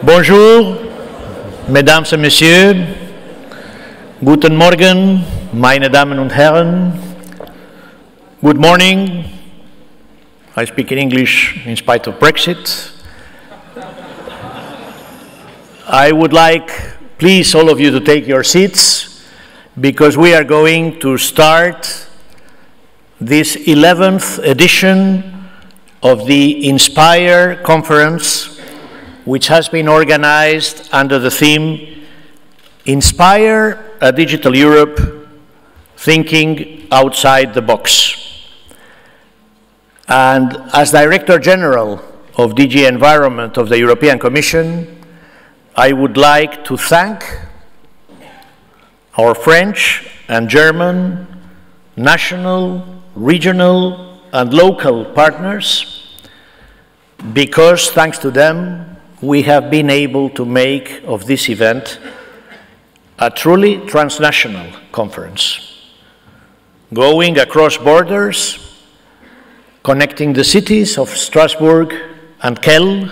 Bonjour, Mesdames et Messieurs. Guten Morgen, meine Damen und Herren. Good morning. I speak in English in spite of Brexit. I would like, please, all of you to take your seats because we are going to start this 11th edition of the Inspire Conference, which has been organized under the theme, Inspire a Digital Europe, Thinking Outside the Box. And as Director General of DG Environment of the European Commission, I would like to thank our French and German, national, regional, and local partners, because thanks to them, we have been able to make of this event a truly transnational conference, going across borders, connecting the cities of Strasbourg and Kell,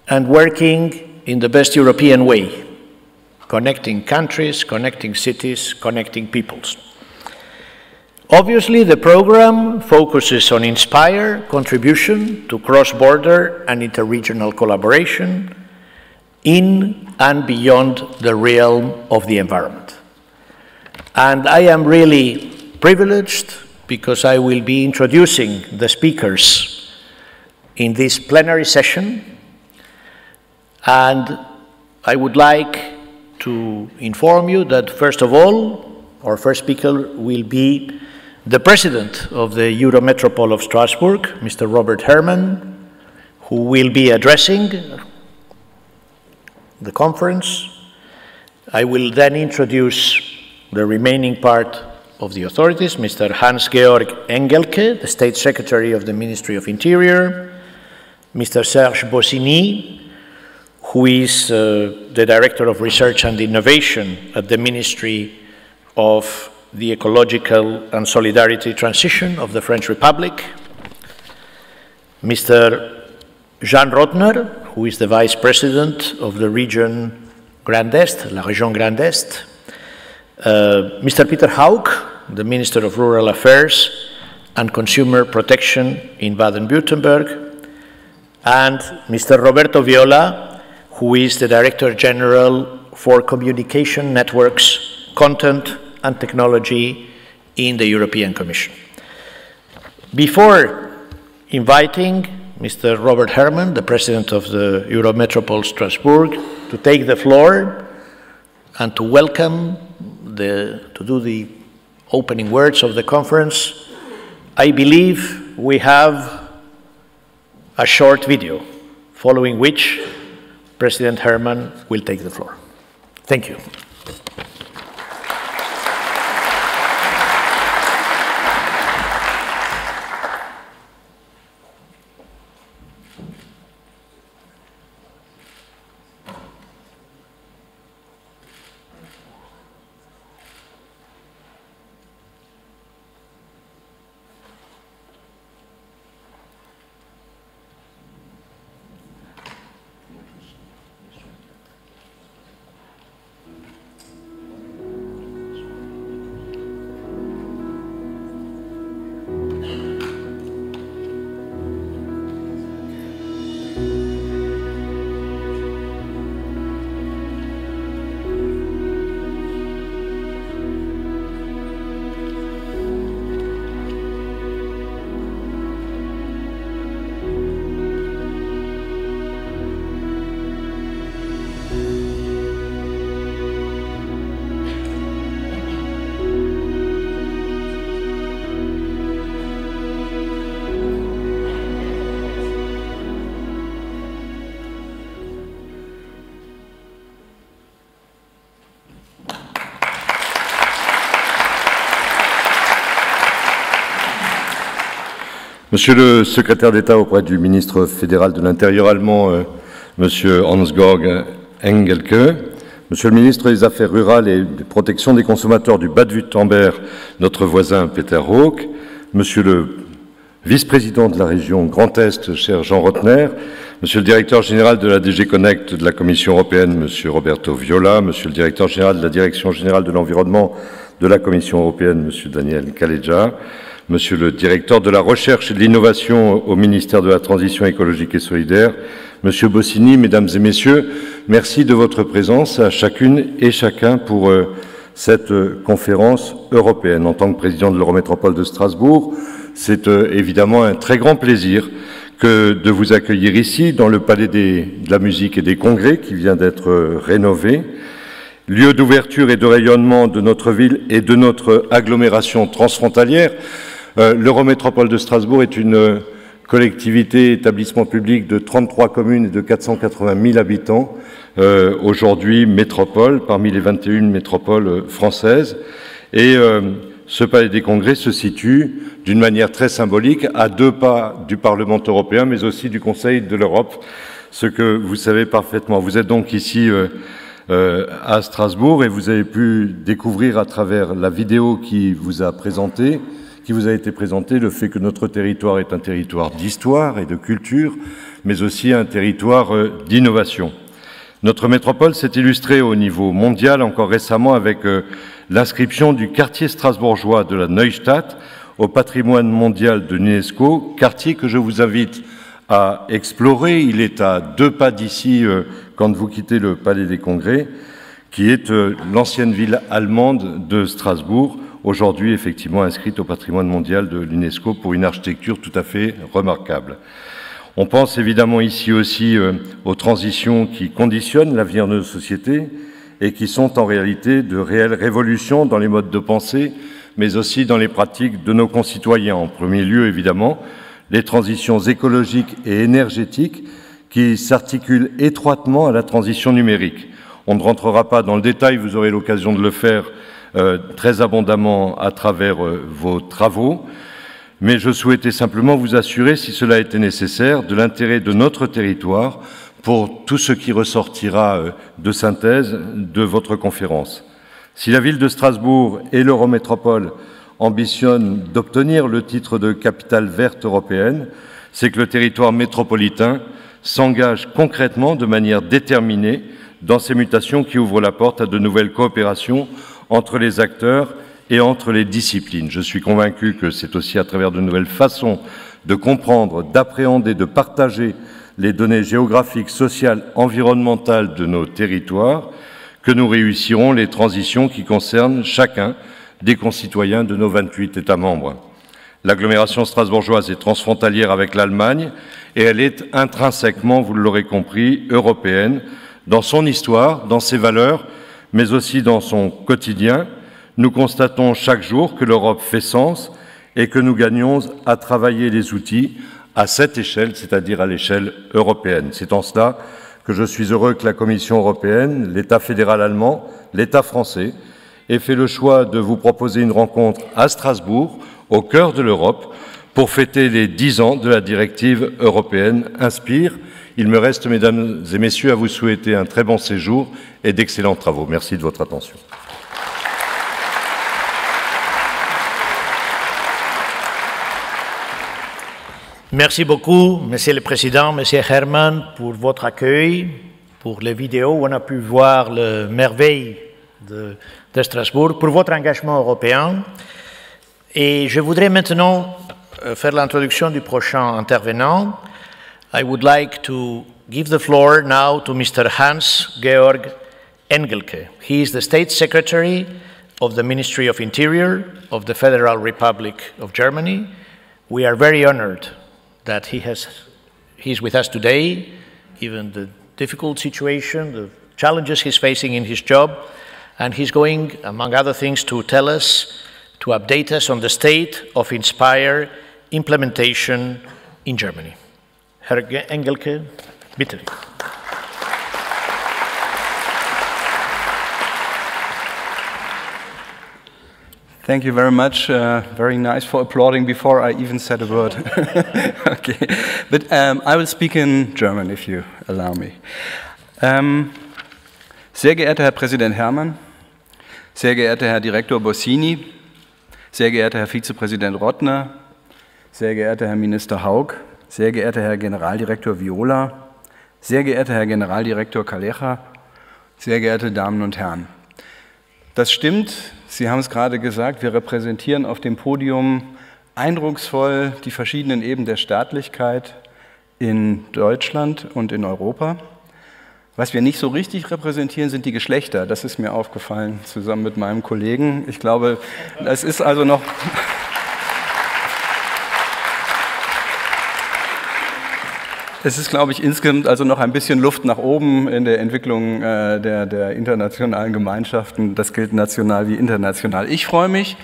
and working in the best European way, connecting countries, connecting cities, connecting peoples. Obviously, the program focuses on Inspire contribution to cross-border and interregional collaboration in and beyond the realm of the environment. And I am really privileged because I will be introducing the speakers in this plenary session. And I would like to inform you that, first of all, our first speaker will be the President of the Eurométropole of Strasbourg, Mr. Robert Herrmann, who will be addressing the conference. I will then introduce the remaining part of the authorities, Mr. Hans-Georg Engelke, the State Secretary of the Ministry of Interior, Mr. Serge Bossini, who is the Director of Research and Innovation at the Ministry of the Ecological and Solidarity Transition of the French Republic, Mr. Jean Rottner, who is the Vice President of the Region Grand Est, la Région Grand Est, Mr. Peter Hauk, the Minister of Rural Affairs and Consumer Protection in Baden-Württemberg, and Mr. Roberto Viola, who is the Director General for Communication Networks, Content and Technology in the European Commission. Before inviting Mr. Robert Herrmann, the President of the Eurométropole Strasbourg, to take the floor and to welcome, to do the opening words of the conference, I believe we have a short video, following which President Herrmann will take the floor. Thank you. Monsieur le secrétaire d'État auprès du ministre fédéral de l'Intérieur allemand, Monsieur Hans-Georg Engelke, Monsieur le ministre des Affaires rurales et de protection des consommateurs du Baden-Württemberg, notre voisin Peter Hauk, Monsieur le vice-président de la région Grand Est, cher Jean Rottner, Monsieur le directeur général de la DG Connect de la Commission européenne, Monsieur Roberto Viola, Monsieur le directeur général de la Direction générale de l'environnement de la Commission européenne, Monsieur Daniel Calleja, Monsieur le directeur de la recherche et de l'innovation au ministère de la Transition écologique et solidaire, Monsieur Bossini, Mesdames et Messieurs, merci de votre présence à chacune et chacun pour cette conférence européenne. En tant que président de l'Eurométropole de Strasbourg, c'est évidemment un très grand plaisir que de vous accueillir ici, dans le Palais de la musique et des congrès qui vient d'être rénové, lieu d'ouverture et de rayonnement de notre ville et de notre agglomération transfrontalière. L'Eurométropole de Strasbourg est une collectivité, établissement public de 33 communes et de 480 000 habitants, aujourd'hui métropole, parmi les 21 métropoles françaises. Et ce palais des congrès se situe d'une manière très symbolique à 2 pas du Parlement européen, mais aussi du Conseil de l'Europe, ce que vous savez parfaitement. Vous êtes donc ici à Strasbourg et vous avez pu découvrir à travers la vidéo qui vous a été présentée le fait que notre territoire est un territoire d'histoire et de culture, mais aussi un territoire d'innovation. Notre métropole s'est illustrée au niveau mondial encore récemment avec l'inscription du quartier strasbourgeois de la Neustadt au patrimoine mondial de l'UNESCO, quartier que je vous invite à explorer. Il est à 2 pas d'ici quand vous quittez le Palais des Congrès, qui est l'ancienne ville allemande de Strasbourg, aujourd'hui effectivement inscrite au patrimoine mondial de l'UNESCO pour une architecture tout à fait remarquable. On pense évidemment ici aussi aux transitions qui conditionnent l'avenir de nos sociétés et qui sont en réalité de réelles révolutions dans les modes de pensée, mais aussi dans les pratiques de nos concitoyens. En premier lieu, évidemment, les transitions écologiques et énergétiques qui s'articulent étroitement à la transition numérique. On ne rentrera pas dans le détail, vous aurez l'occasion de le faire très abondamment à travers vos travaux, mais je souhaitais simplement vous assurer, si cela était nécessaire, de l'intérêt de notre territoire pour tout ce qui ressortira de synthèse de votre conférence. Si la ville de Strasbourg et l'Eurométropole ambitionnent d'obtenir le titre de capitale verte européenne, c'est que le territoire métropolitain s'engage concrètement de manière déterminée dans ces mutations qui ouvrent la porte à de nouvelles coopérations entre les acteurs et entre les disciplines. Je suis convaincu que c'est aussi à travers de nouvelles façons de comprendre, d'appréhender, de partager les données géographiques, sociales, environnementales de nos territoires que nous réussirons les transitions qui concernent chacun des concitoyens de nos 28 États membres. L'agglomération strasbourgeoise est transfrontalière avec l'Allemagne et elle est intrinsèquement, vous l'aurez compris, européenne dans son histoire, dans ses valeurs, mais aussi dans son quotidien. Nous constatons chaque jour que l'Europe fait sens et que nous gagnons à travailler les outils à cette échelle, c'est-à-dire à l'échelle européenne. C'est en cela que je suis heureux que la Commission européenne, l'État fédéral allemand, l'État français ait fait le choix de vous proposer une rencontre à Strasbourg, au cœur de l'Europe, pour fêter les 10 ans de la directive européenne Inspire. Il me reste, mesdames et messieurs, à vous souhaiter un très bon séjour et d'excellents travaux. Merci de votre attention. Merci beaucoup, Monsieur le Président, Monsieur Herrmann, pour votre accueil, pour les vidéos où on a pu voir les merveilles de Strasbourg, pour votre engagement européen. Et je voudrais maintenant faire l'introduction du prochain intervenant. I would like to give the floor now to Mr. Hans-Georg Engelke. He is the State Secretary of the Ministry of Interior of the Federal Republic of Germany. We are very honored that he's with us today, given the difficult situation, the challenges he's facing in his job, and he's going, among other things, to tell us, to update us on the state of Inspire implementation in Germany. Herr Engelke, bitte. Thank you very much. Very nice for applauding before I even said a word. Okay, but I will speak in German, if you allow me. Sehr geehrter Herr Präsident Herrmann, sehr geehrter Herr Direktor Bossini, sehr geehrter Herr Vizepräsident Rottner, sehr geehrter Herr Minister Hauk, sehr geehrter Herr Generaldirektor Viola, sehr geehrter Herr Generaldirektor Calleja, sehr geehrte Damen und Herren. Das stimmt, Sie haben es gerade gesagt, wir repräsentieren auf dem Podium eindrucksvoll die verschiedenen Ebenen der Staatlichkeit in Deutschland und in Europa. Was wir nicht so richtig repräsentieren, sind die Geschlechter. Das ist mir aufgefallen, zusammen mit meinem Kollegen. Ich glaube, es ist also noch... Es ist, glaube ich, insgesamt also noch ein bisschen Luft nach oben in der Entwicklung der internationalen Gemeinschaften. Das gilt national wie international. Ich freue mich,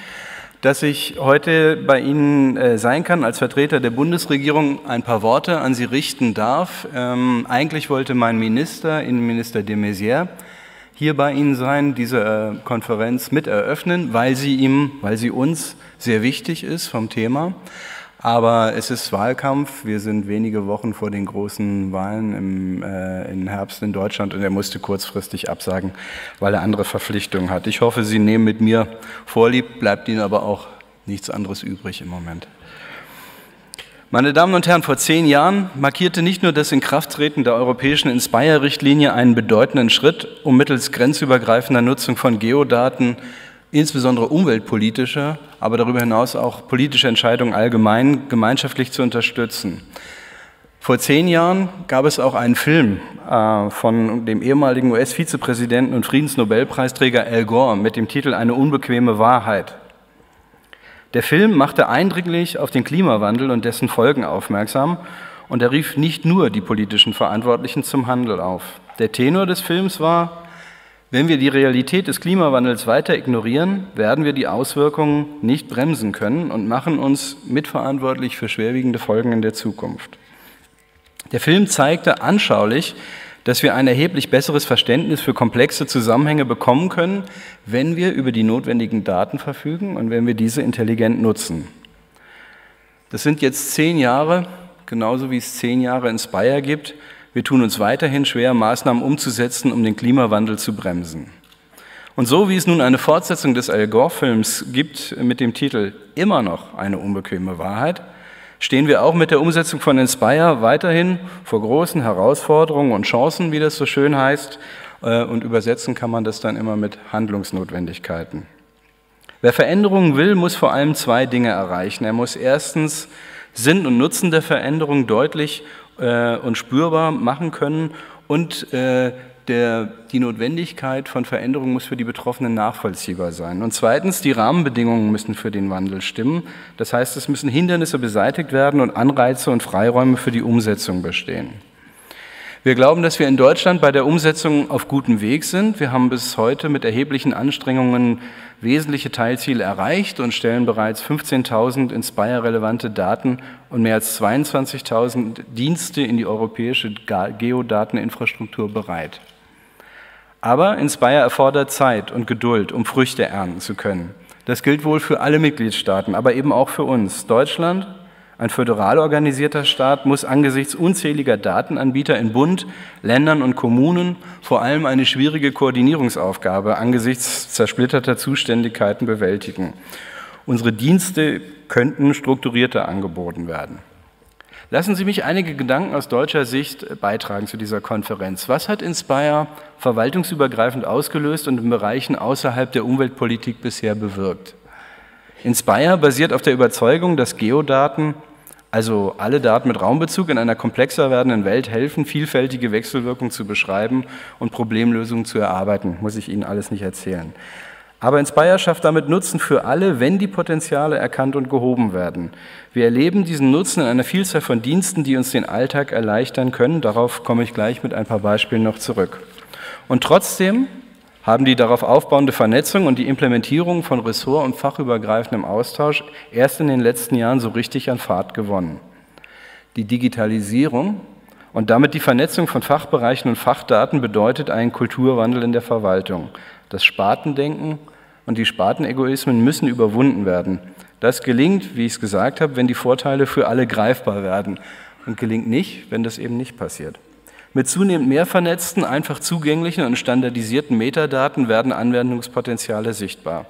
dass ich heute bei Ihnen sein kann, als Vertreter der Bundesregierung ein paar Worte an Sie richten darf. Eigentlich wollte mein Minister, Innenminister de Maizière, hier bei Ihnen sein, diese Konferenz mit eröffnen, weil sie uns sehr wichtig ist vom Thema. Aber es ist Wahlkampf, wir sind wenige Wochen vor den großen Wahlen im Herbst in Deutschland und er musste kurzfristig absagen, weil er andere Verpflichtungen hat. Ich hoffe, Sie nehmen mit mir Vorlieb, bleibt Ihnen aber auch nichts anderes übrig im Moment. Meine Damen und Herren, vor 10 Jahren markierte nicht nur das Inkrafttreten der europäischen Inspire-Richtlinie einen bedeutenden Schritt, um mittels grenzübergreifender Nutzung von Geodaten insbesondere umweltpolitische, aber darüber hinaus auch politische Entscheidungen allgemein gemeinschaftlich zu unterstützen. Vor 10 Jahren gab es auch einen Film von dem ehemaligen US-Vizepräsidenten und Friedensnobelpreisträger Al Gore mit dem Titel »Eine unbequeme Wahrheit«. Der Film machte eindringlich auf den Klimawandel und dessen Folgen aufmerksam und er rief nicht nur die politischen Verantwortlichen zum Handel auf. Der Tenor des Films war: Wenn wir die Realität des Klimawandels weiter ignorieren, werden wir die Auswirkungen nicht bremsen können und machen uns mitverantwortlich für schwerwiegende Folgen in der Zukunft. Der Film zeigte anschaulich, dass wir ein erheblich besseres Verständnis für komplexe Zusammenhänge bekommen können, wenn wir über die notwendigen Daten verfügen und wenn wir diese intelligent nutzen. Das sind jetzt 10 Jahre, genauso wie es 10 Jahre Inspire gibt. Wir tun uns weiterhin schwer, Maßnahmen umzusetzen, um den Klimawandel zu bremsen. Und so wie es nun eine Fortsetzung des Al Gore-Films gibt mit dem Titel »Immer noch eine unbequeme Wahrheit«, stehen wir auch mit der Umsetzung von Inspire weiterhin vor großen Herausforderungen und Chancen, wie das so schön heißt, und übersetzen kann man das dann immer mit Handlungsnotwendigkeiten. Wer Veränderungen will, muss vor allem 2 Dinge erreichen. Er muss erstens Sinn und Nutzen der Veränderung deutlich und spürbar machen können und die Notwendigkeit von Veränderung muss für die Betroffenen nachvollziehbar sein. Und zweitens, die Rahmenbedingungen müssen für den Wandel stimmen. Das heißt, es müssen Hindernisse beseitigt werden und Anreize und Freiräume für die Umsetzung bestehen. Wir glauben, dass wir in Deutschland bei der Umsetzung auf gutem Weg sind. Wir haben bis heute mit erheblichen Anstrengungen wesentliche Teilziele erreicht und stellen bereits 15.000 Inspire-relevante Daten und mehr als 22.000 Dienste in die europäische Geodateninfrastruktur bereit. Aber Inspire erfordert Zeit und Geduld, um Früchte ernten zu können. Das gilt wohl für alle Mitgliedstaaten, aber eben auch für uns. Deutschland, ein föderal organisierter Staat, muss angesichts unzähliger Datenanbieter in Bund, Ländern und Kommunen vor allem eine schwierige Koordinierungsaufgabe angesichts zersplitterter Zuständigkeiten bewältigen. Unsere Dienste könnten strukturierter angeboten werden. Lassen Sie mich einige Gedanken aus deutscher Sicht beitragen zu dieser Konferenz. Was hat Inspire verwaltungsübergreifend ausgelöst und in Bereichen außerhalb der Umweltpolitik bisher bewirkt? Inspire basiert auf der Überzeugung, dass Geodaten, also alle Daten mit Raumbezug, in einer komplexer werdenden Welt helfen, vielfältige Wechselwirkungen zu beschreiben und Problemlösungen zu erarbeiten. Muss ich Ihnen alles nicht erzählen. Aber Inspire schafft damit Nutzen für alle, wenn die Potenziale erkannt und gehoben werden. Wir erleben diesen Nutzen in einer Vielzahl von Diensten, die uns den Alltag erleichtern können. Darauf komme ich gleich mit ein paar Beispielen noch zurück. Und trotzdem haben die darauf aufbauende Vernetzung und die Implementierung von ressort- und fachübergreifendem Austausch erst in den letzten Jahren so richtig an Fahrt gewonnen. Die Digitalisierung und damit die Vernetzung von Fachbereichen und Fachdaten bedeutet einen Kulturwandel in der Verwaltung. Das Spartendenken und die Spartenegoismen müssen überwunden werden. Das gelingt, wie ich es gesagt habe, wenn die Vorteile für alle greifbar werden und gelingt nicht, wenn das eben nicht passiert. Mit zunehmend mehr vernetzten, einfach zugänglichen und standardisierten Metadaten werden Anwendungspotenziale sichtbar.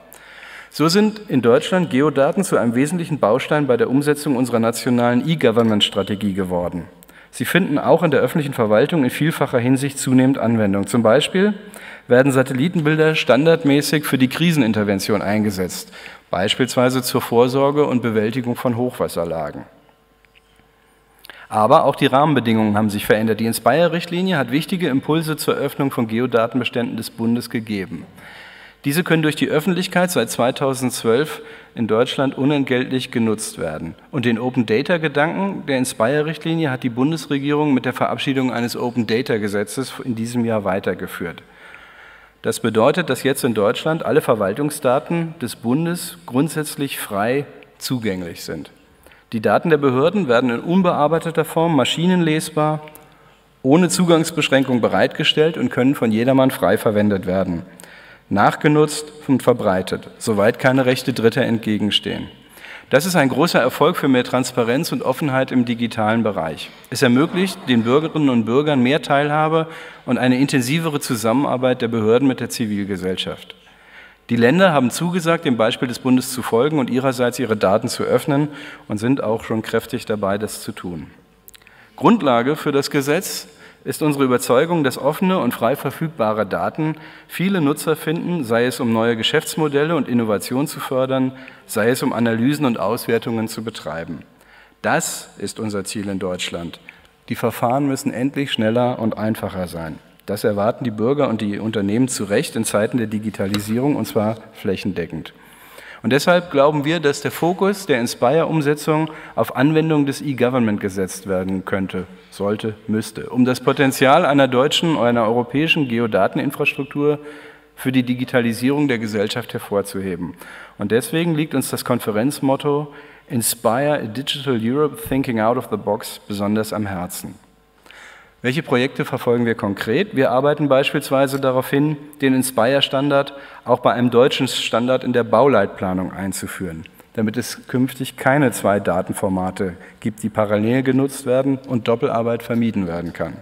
So sind in Deutschland Geodaten zu einem wesentlichen Baustein bei der Umsetzung unserer nationalen E-Government-Strategie geworden. Sie finden auch in der öffentlichen Verwaltung in vielfacher Hinsicht zunehmend Anwendung. Zum Beispiel werden Satellitenbilder standardmäßig für die Krisenintervention eingesetzt, beispielsweise zur Vorsorge und Bewältigung von Hochwasserlagen. Aber auch die Rahmenbedingungen haben sich verändert. Die Inspire-Richtlinie hat wichtige Impulse zur Öffnung von Geodatenbeständen des Bundes gegeben. Diese können durch die Öffentlichkeit seit 2012 in Deutschland unentgeltlich genutzt werden. Und den Open-Data-Gedanken der Inspire-Richtlinie hat die Bundesregierung mit der Verabschiedung eines Open-Data-Gesetzes in diesem Jahr weitergeführt. Das bedeutet, dass jetzt in Deutschland alle Verwaltungsdaten des Bundes grundsätzlich frei zugänglich sind. Die Daten der Behörden werden in unbearbeiteter Form maschinenlesbar, ohne Zugangsbeschränkung bereitgestellt und können von jedermann frei verwendet werden. Nachgenutzt und verbreitet, soweit keine Rechte Dritter entgegenstehen. Das ist ein großer Erfolg für mehr Transparenz und Offenheit im digitalen Bereich. Es ermöglicht den Bürgerinnen und Bürgern mehr Teilhabe und eine intensivere Zusammenarbeit der Behörden mit der Zivilgesellschaft. Die Länder haben zugesagt, dem Beispiel des Bundes zu folgen und ihrerseits ihre Daten zu öffnen und sind auch schon kräftig dabei, das zu tun. Grundlage für das Gesetz ist unsere Überzeugung, dass offene und frei verfügbare Daten viele Nutzer finden, sei es um neue Geschäftsmodelle und Innovation zu fördern, sei es um Analysen und Auswertungen zu betreiben. Das ist unser Ziel in Deutschland. Die Verfahren müssen endlich schneller und einfacher sein. Das erwarten die Bürger und die Unternehmen zu Recht in Zeiten der Digitalisierung, und zwar flächendeckend. Und deshalb glauben wir, dass der Fokus der Inspire-Umsetzung auf Anwendung des E-Government gesetzt werden könnte, sollte, müsste, um das Potenzial einer deutschen oder einer europäischen Geodateninfrastruktur für die Digitalisierung der Gesellschaft hervorzuheben. Und deswegen liegt uns das Konferenzmotto Inspire a Digital Europe Thinking Out of the Box besonders am Herzen. Welche Projekte verfolgen wir konkret? Wir arbeiten beispielsweise darauf hin, den Inspire-Standard auch bei einem deutschen Standard in der Bauleitplanung einzuführen, damit es künftig keine zwei Datenformate gibt, die parallel genutzt werden und Doppelarbeit vermieden werden kann.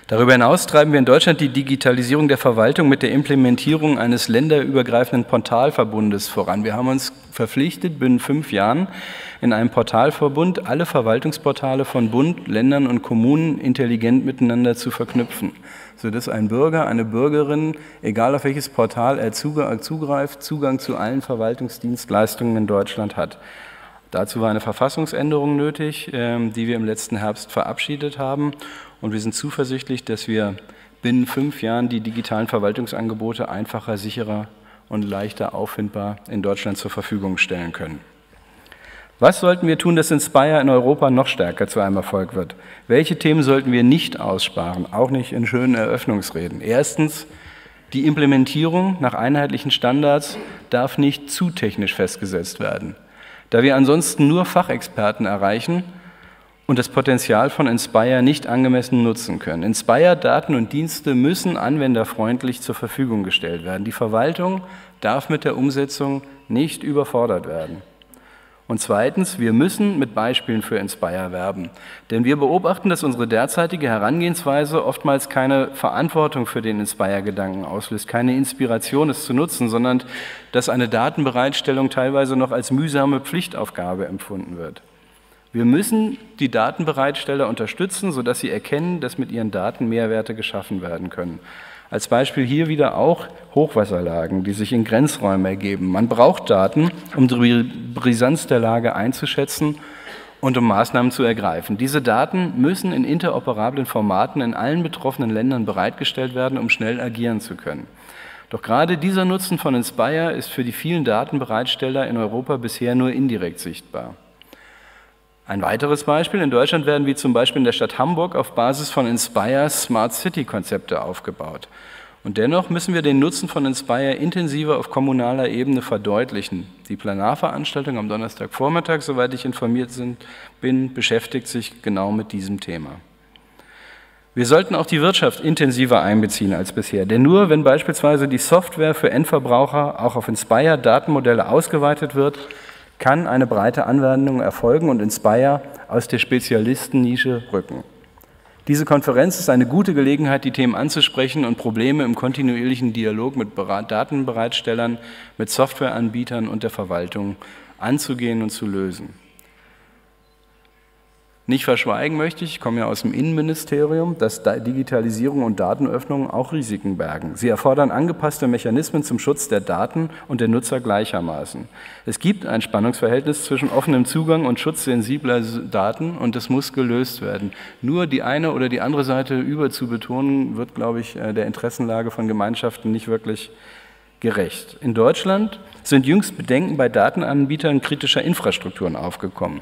Darüber hinaus treiben wir in Deutschland die Digitalisierung der Verwaltung mit der Implementierung eines länderübergreifenden Portalverbundes voran. Wir haben uns verpflichtet, binnen 5 Jahren in einem Portalverbund alle Verwaltungsportale von Bund, Ländern und Kommunen intelligent miteinander zu verknüpfen, sodass ein Bürger, eine Bürgerin, egal auf welches Portal er zugreift, Zugang zu allen Verwaltungsdienstleistungen in Deutschland hat. Dazu war eine Verfassungsänderung nötig, die wir im letzten Herbst verabschiedet haben. Und wir sind zuversichtlich, dass wir binnen 5 Jahren die digitalen Verwaltungsangebote einfacher, sicherer und leichter auffindbar in Deutschland zur Verfügung stellen können. Was sollten wir tun, dass Inspire in Europa noch stärker zu einem Erfolg wird? Welche Themen sollten wir nicht aussparen, auch nicht in schönen Eröffnungsreden? Erstens, die Implementierung nach einheitlichen Standards darf nicht zu technisch festgesetzt werden, da wir ansonsten nur Fachexperten erreichen und das Potenzial von Inspire nicht angemessen nutzen können. Inspire-Daten und Dienste müssen anwenderfreundlich zur Verfügung gestellt werden. Die Verwaltung darf mit der Umsetzung nicht überfordert werden. Und zweitens, wir müssen mit Beispielen für Inspire werben. Denn wir beobachten, dass unsere derzeitige Herangehensweise oftmals keine Verantwortung für den Inspire-Gedanken auslöst, keine Inspiration, es zu nutzen, sondern dass eine Datenbereitstellung teilweise noch als mühsame Pflichtaufgabe empfunden wird. Wir müssen die Datenbereitsteller unterstützen, sodass sie erkennen, dass mit ihren Daten Mehrwerte geschaffen werden können. Als Beispiel hier wieder auch Hochwasserlagen, die sich in Grenzräumen ergeben. Man braucht Daten, um die Brisanz der Lage einzuschätzen und um Maßnahmen zu ergreifen. Diese Daten müssen in interoperablen Formaten in allen betroffenen Ländern bereitgestellt werden, um schnell agieren zu können. Doch gerade dieser Nutzen von Inspire ist für die vielen Datenbereitsteller in Europa bisher nur indirekt sichtbar. Ein weiteres Beispiel: In Deutschland werden wie zum Beispiel in der Stadt Hamburg auf Basis von Inspire Smart City-Konzepte aufgebaut. Und dennoch müssen wir den Nutzen von Inspire intensiver auf kommunaler Ebene verdeutlichen. Die Plenarveranstaltung am Donnerstagvormittag, soweit ich informiert bin, beschäftigt sich genau mit diesem Thema. Wir sollten auch die Wirtschaft intensiver einbeziehen als bisher, denn nur wenn beispielsweise die Software für Endverbraucher auch auf Inspire-Datenmodelle ausgeweitet wird, kann eine breite Anwendung erfolgen und Inspire aus der Spezialistennische rücken. Diese Konferenz ist eine gute Gelegenheit, die Themen anzusprechen und Probleme im kontinuierlichen Dialog mit Datenbereitstellern, mit Softwareanbietern und der Verwaltung anzugehen und zu lösen. Nicht verschweigen möchte ich komme ja aus dem Innenministerium, dass Digitalisierung und Datenöffnung auch Risiken bergen. Sie erfordern angepasste Mechanismen zum Schutz der Daten und der Nutzer gleichermaßen. Es gibt ein Spannungsverhältnis zwischen offenem Zugang und Schutz sensibler Daten und das muss gelöst werden. Nur die eine oder die andere Seite überzubetonen, wird, glaube ich, der Interessenlage von Gemeinschaften nicht wirklich gerecht. In Deutschland sind jüngst Bedenken bei Datenanbietern kritischer Infrastrukturen aufgekommen.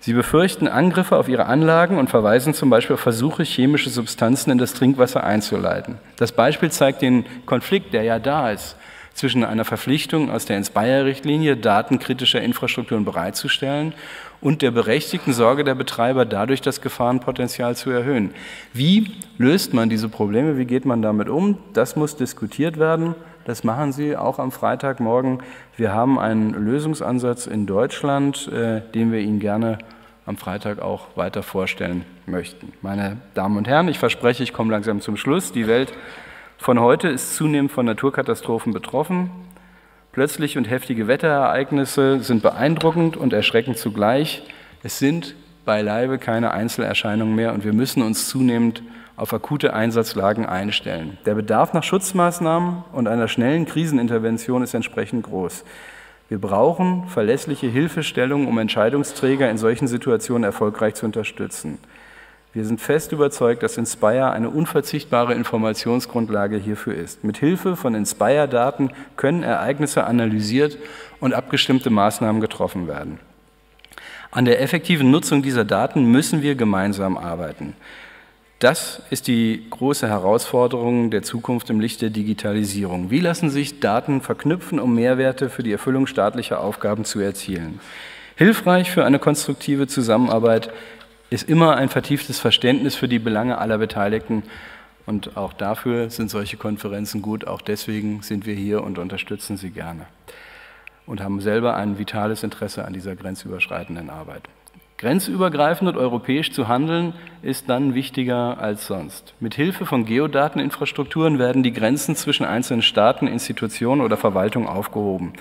Sie befürchten Angriffe auf ihre Anlagen und verweisen zum Beispiel auf Versuche, chemische Substanzen in das Trinkwasser einzuleiten. Das Beispiel zeigt den Konflikt, der ja da ist, zwischen einer Verpflichtung aus der Inspire-Richtlinie, Daten kritischer Infrastrukturen bereitzustellen, und der berechtigten Sorge der Betreiber, dadurch das Gefahrenpotenzial zu erhöhen. Wie löst man diese Probleme? Wie geht man damit um? Das muss diskutiert werden. Das machen Sie auch am Freitagmorgen. Wir haben einen Lösungsansatz in Deutschland, den wir Ihnen gerne am Freitag auch weiter vorstellen möchten. Meine Damen und Herren, ich verspreche, ich komme langsam zum Schluss. Die Welt von heute ist zunehmend von Naturkatastrophen betroffen. Plötzliche und heftige Wetterereignisse sind beeindruckend und erschreckend zugleich. Es sind beileibe keine Einzelerscheinungen mehr und wir müssen uns zunehmend auf akute Einsatzlagen einstellen. Der Bedarf nach Schutzmaßnahmen und einer schnellen Krisenintervention ist entsprechend groß. Wir brauchen verlässliche Hilfestellungen, um Entscheidungsträger in solchen Situationen erfolgreich zu unterstützen. Wir sind fest überzeugt, dass Inspire eine unverzichtbare Informationsgrundlage hierfür ist. Mit Hilfe von Inspire-Daten können Ereignisse analysiert und abgestimmte Maßnahmen getroffen werden. An der effektiven Nutzung dieser Daten müssen wir gemeinsam arbeiten. Das ist die große Herausforderung der Zukunft im Licht der Digitalisierung. Wie lassen sich Daten verknüpfen, um Mehrwerte für die Erfüllung staatlicher Aufgaben zu erzielen? Hilfreich für eine konstruktive Zusammenarbeit ist immer ein vertieftes Verständnis für die Belange aller Beteiligten. Und auch dafür sind solche Konferenzen gut. Auch deswegen sind wir hier und unterstützen sie gerne. Und haben selber ein vitales Interesse an dieser grenzüberschreitenden Arbeit. Grenzübergreifend und europäisch zu handeln, ist dann wichtiger als sonst. Mit Hilfe von Geodateninfrastrukturen werden die Grenzen zwischen einzelnen Staaten, Institutionen oder Verwaltungen aufgehoben.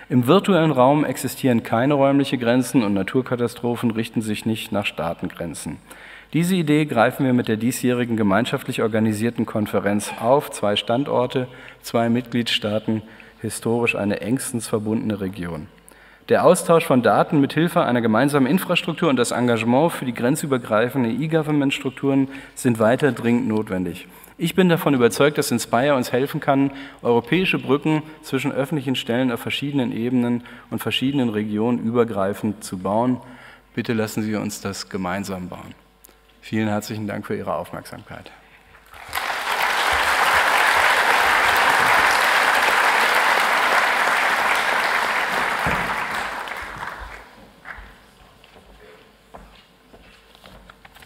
Im virtuellen Raum existieren keine räumlichen Grenzen und Naturkatastrophen richten sich nicht nach Staatengrenzen. Diese Idee greifen wir mit der diesjährigen gemeinschaftlich organisierten Konferenz auf. 2 Standorte, 2 Mitgliedstaaten, historisch eine engstens verbundene Region. Der Austausch von Daten mit Hilfe einer gemeinsamen Infrastruktur und das Engagement für die grenzübergreifenden E-Government-Strukturen sind weiter dringend notwendig. Ich bin davon überzeugt, dass Inspire uns helfen kann, europäische Brücken zwischen öffentlichen Stellen auf verschiedenen Ebenen und verschiedenen Regionen übergreifend zu bauen. Bitte lassen Sie uns das gemeinsam bauen. Vielen herzlichen Dank für Ihre Aufmerksamkeit.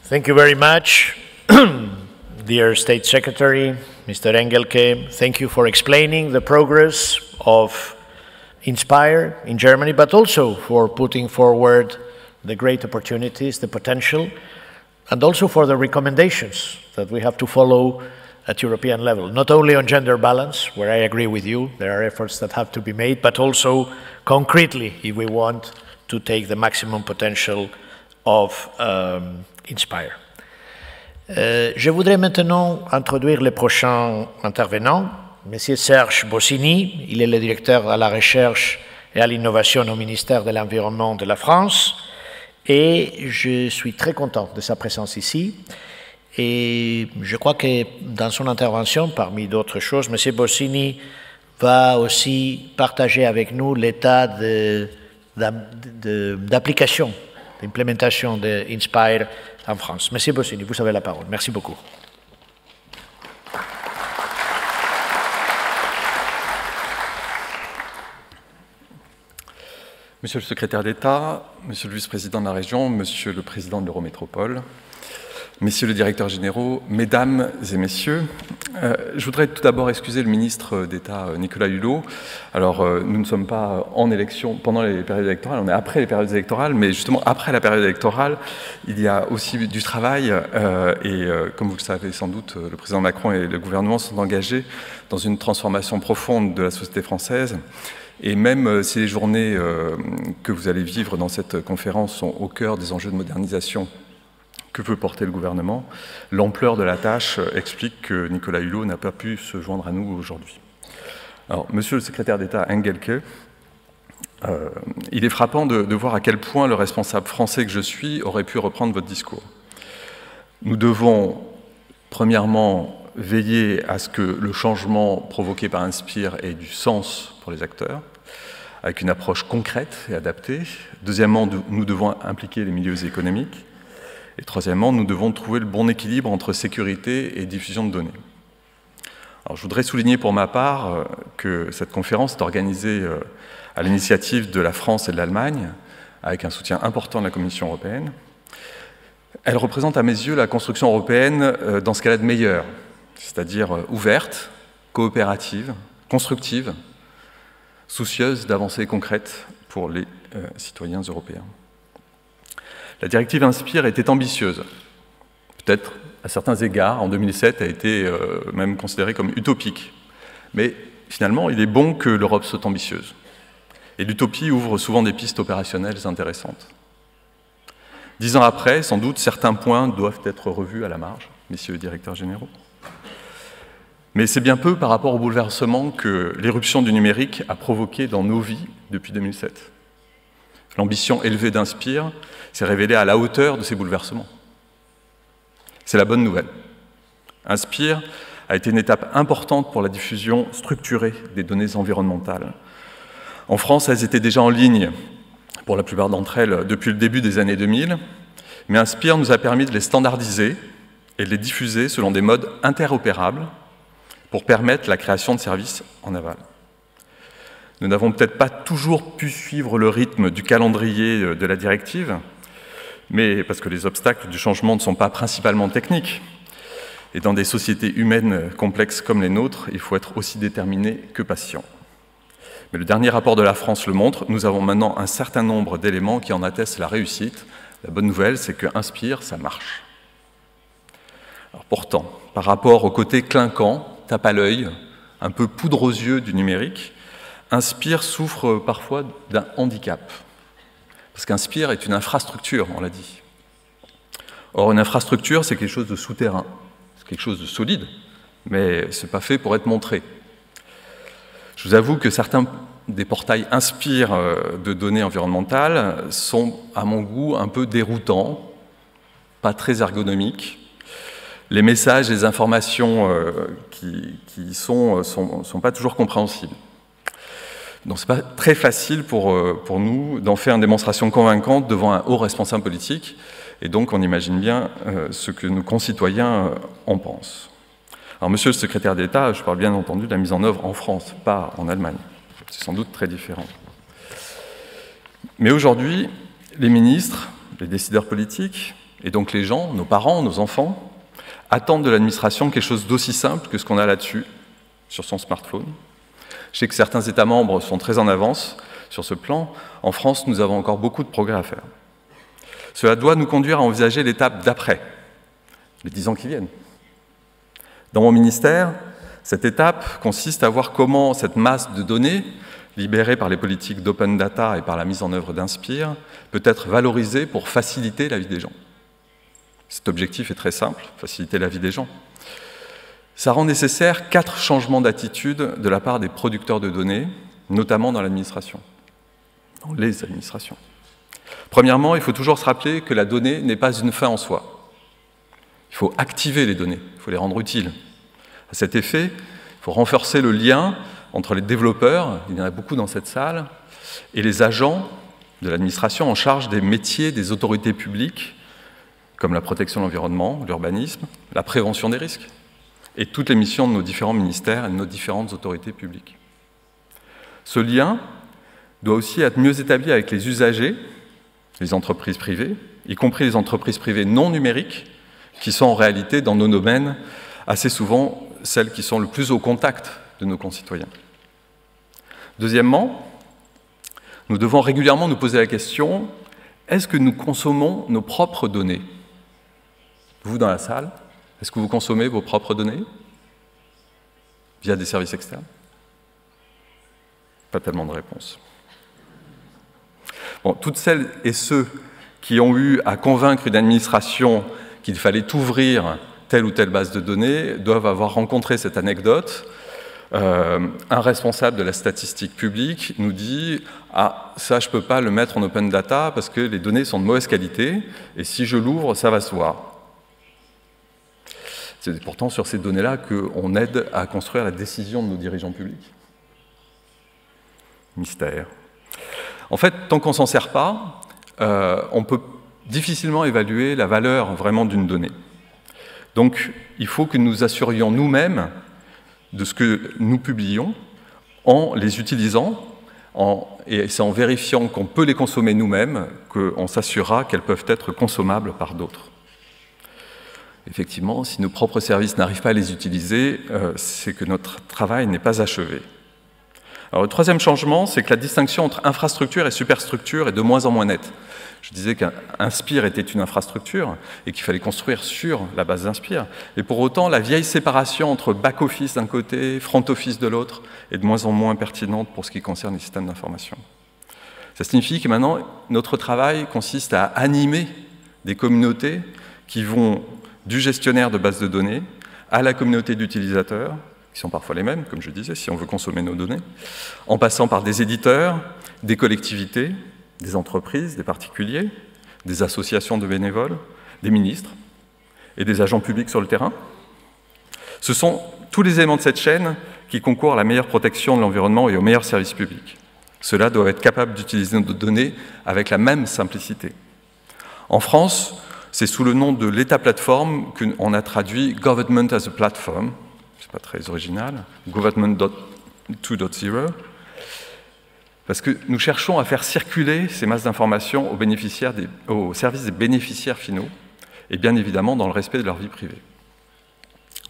Thank you very much, dear State Secretary, Mr. Engelke. Thank you for explaining the progress of Inspire in Germany, but also for putting forward the great opportunities, the potential, and also for the recommendations that we have to follow at European level, not only on gender balance, where I agree with you, there are efforts that have to be made, but also concretely if we want to take the maximum potential of Inspire. Je voudrais maintenant introduire les prochains intervenants. Monsieur Serge Bossini, il est le directeur à la recherche et à l'innovation au ministère de l'Environnement de la France. Et je suis très content de sa présence ici. Et je crois que dans son intervention, parmi d'autres choses, monsieur Bossini va aussi partager avec nous l'état d'application, d'implémentation d'Inspire en France. Monsieur Bossini, vous avez la parole. Merci beaucoup. Monsieur le secrétaire d'État, Monsieur le vice-président de la région, Monsieur le président de l'Eurométropole, Messieurs les directeurs généraux, mesdames et messieurs, je voudrais tout d'abord excuser le ministre d'État Nicolas Hulot. Alors, nous ne sommes pas en élection pendant les périodes électorales, on est après les périodes électorales, mais justement après la période électorale, il y a aussi du travail et comme vous le savez sans doute, le président Macron et le gouvernement sont engagés dans une transformation profonde de la société française. Et même si les journées que vous allez vivre dans cette conférence sont au cœur des enjeux de modernisation que veut porter le gouvernement, l'ampleur de la tâche explique que Nicolas Hulot n'a pas pu se joindre à nous aujourd'hui. Alors, monsieur le secrétaire d'État Engelke, il est frappant de voir à quel point le responsable français que je suis aurait pu reprendre votre discours. Nous devons, premièrement, veiller à ce que le changement provoqué par Inspire ait du sens pour les acteurs, avec une approche concrète et adaptée. Deuxièmement, nous devons impliquer les milieux économiques. Et troisièmement, nous devons trouver le bon équilibre entre sécurité et diffusion de données. Alors, je voudrais souligner pour ma part que cette conférence est organisée à l'initiative de la France et de l'Allemagne, avec un soutien important de la Commission européenne. Elle représente à mes yeux la construction européenne dans ce qu'elle a de meilleur, c'est-à-dire ouverte, coopérative, constructive, soucieuse d'avancées concrètes pour les citoyens européens. La directive Inspire était ambitieuse. Peut-être, à certains égards, en 2007, a été même considérée comme utopique. Mais finalement, il est bon que l'Europe soit ambitieuse. Et l'utopie ouvre souvent des pistes opérationnelles intéressantes. 10 ans après, sans doute, certains points doivent être revus à la marge, messieurs les directeurs généraux. Mais c'est bien peu par rapport au bouleversement que l'éruption du numérique a provoqué dans nos vies depuis 2007. L'ambition élevée d'Inspire s'est révélée à la hauteur de ces bouleversements. C'est la bonne nouvelle. Inspire a été une étape importante pour la diffusion structurée des données environnementales. En France, elles étaient déjà en ligne, pour la plupart d'entre elles, depuis le début des années 2000, mais Inspire nous a permis de les standardiser et de les diffuser selon des modes interopérables pour permettre la création de services en aval. Nous n'avons peut-être pas toujours pu suivre le rythme du calendrier de la directive, mais parce que les obstacles du changement ne sont pas principalement techniques. Et dans des sociétés humaines complexes comme les nôtres, il faut être aussi déterminé que patient. Mais le dernier rapport de la France le montre, nous avons maintenant un certain nombre d'éléments qui en attestent la réussite. La bonne nouvelle, c'est que Inspire, ça marche. Alors pourtant, par rapport au côté clinquant, tape à l'œil, un peu poudre aux yeux du numérique, Inspire souffre parfois d'un handicap. Parce qu'Inspire est une infrastructure, on l'a dit. Or, une infrastructure, c'est quelque chose de souterrain, c'est quelque chose de solide, mais ce n'est pas fait pour être montré. Je vous avoue que certains des portails Inspire de données environnementales sont, à mon goût, un peu déroutants, pas très ergonomiques. Les messages, les informations qui sont pas toujours compréhensibles. Donc ce n'est pas très facile pour nous d'en faire une démonstration convaincante devant un haut responsable politique, et donc on imagine bien ce que nos concitoyens en pensent. Alors monsieur le secrétaire d'État, je parle bien entendu de la mise en œuvre en France, pas en Allemagne. C'est sans doute très différent. Mais aujourd'hui, les ministres, les décideurs politiques, et donc les gens, nos parents, nos enfants, attendent de l'administration quelque chose d'aussi simple que ce qu'on a là-dessus, sur son smartphone. Je sais que certains États membres sont très en avance sur ce plan. En France, nous avons encore beaucoup de progrès à faire. Cela doit nous conduire à envisager l'étape d'après, les 10 ans qui viennent. Dans mon ministère, cette étape consiste à voir comment cette masse de données, libérée par les politiques d'open data et par la mise en œuvre d'Inspire, peut être valorisée pour faciliter la vie des gens. Cet objectif est très simple, faciliter la vie des gens. Ça rend nécessaire 4 changements d'attitude de la part des producteurs de données, notamment dans l'administration, dans les administrations. Premièrement, il faut toujours se rappeler que la donnée n'est pas une fin en soi. Il faut activer les données, il faut les rendre utiles. À cet effet, il faut renforcer le lien entre les développeurs, il y en a beaucoup dans cette salle, et les agents de l'administration en charge des métiers des autorités publiques, comme la protection de l'environnement, l'urbanisme, la prévention des risques, et toutes les missions de nos différents ministères et de nos différentes autorités publiques. Ce lien doit aussi être mieux établi avec les usagers, les entreprises privées, y compris les entreprises privées non numériques, qui sont en réalité, dans nos domaines, assez souvent celles qui sont le plus au contact de nos concitoyens. Deuxièmement, nous devons régulièrement nous poser la question, est-ce que nous consommons nos propres données? Vous, dans la salle, est-ce que vous consommez vos propres données via des services externes? Pas tellement de réponses. Bon, toutes celles et ceux qui ont eu à convaincre une administration qu'il fallait ouvrir telle ou telle base de données doivent avoir rencontré cette anecdote. Un responsable de la statistique publique nous dit « Ah, ça, je ne peux pas le mettre en open data parce que les données sont de mauvaise qualité et si je l'ouvre, ça va se voir. » C'est pourtant sur ces données-là qu'on aide à construire la décision de nos dirigeants publics. Mystère. En fait, tant qu'on ne s'en sert pas, on peut difficilement évaluer la valeur vraiment d'une donnée. Donc, il faut que nous assurions nous-mêmes de ce que nous publions en les utilisant, et c'est en vérifiant qu'on peut les consommer nous-mêmes qu'on s'assurera qu'elles peuvent être consommables par d'autres. Effectivement, si nos propres services n'arrivent pas à les utiliser, c'est que notre travail n'est pas achevé. Alors, le troisième changement, c'est que la distinction entre infrastructure et superstructure est de moins en moins nette. Je disais qu'Inspire était une infrastructure et qu'il fallait construire sur la base d'Inspire. Et pour autant, la vieille séparation entre back-office d'un côté, front-office de l'autre, est de moins en moins pertinente pour ce qui concerne les systèmes d'information. Ça signifie que maintenant, notre travail consiste à animer des communautés qui vont du gestionnaire de bases de données à la communauté d'utilisateurs, qui sont parfois les mêmes, comme je disais, si on veut consommer nos données, en passant par des éditeurs, des collectivités, des entreprises, des particuliers, des associations de bénévoles, des ministres et des agents publics sur le terrain. Ce sont tous les éléments de cette chaîne qui concourent à la meilleure protection de l'environnement et au meilleur service public. Ceux-là doivent être capables d'utiliser nos données avec la même simplicité. En France, c'est sous le nom de l'État-plateforme qu'on a traduit « Government as a Platform », c'est pas très original, « Government 2.0 », parce que nous cherchons à faire circuler ces masses d'informations au service des bénéficiaires finaux, et bien évidemment dans le respect de leur vie privée.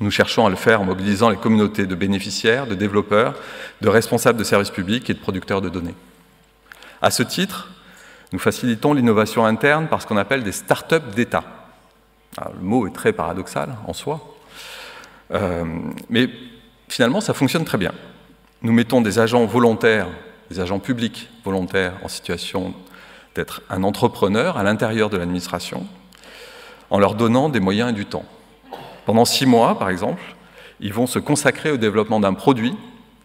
Nous cherchons à le faire en mobilisant les communautés de bénéficiaires, de développeurs, de responsables de services publics et de producteurs de données. À ce titre, nous facilitons l'innovation interne par ce qu'on appelle des start-up d'État. Le mot est très paradoxal en soi, mais finalement ça fonctionne très bien. Nous mettons des agents volontaires, des agents publics volontaires en situation d'être un entrepreneur à l'intérieur de l'administration, en leur donnant des moyens et du temps. Pendant 6 mois, par exemple, ils vont se consacrer au développement d'un produit,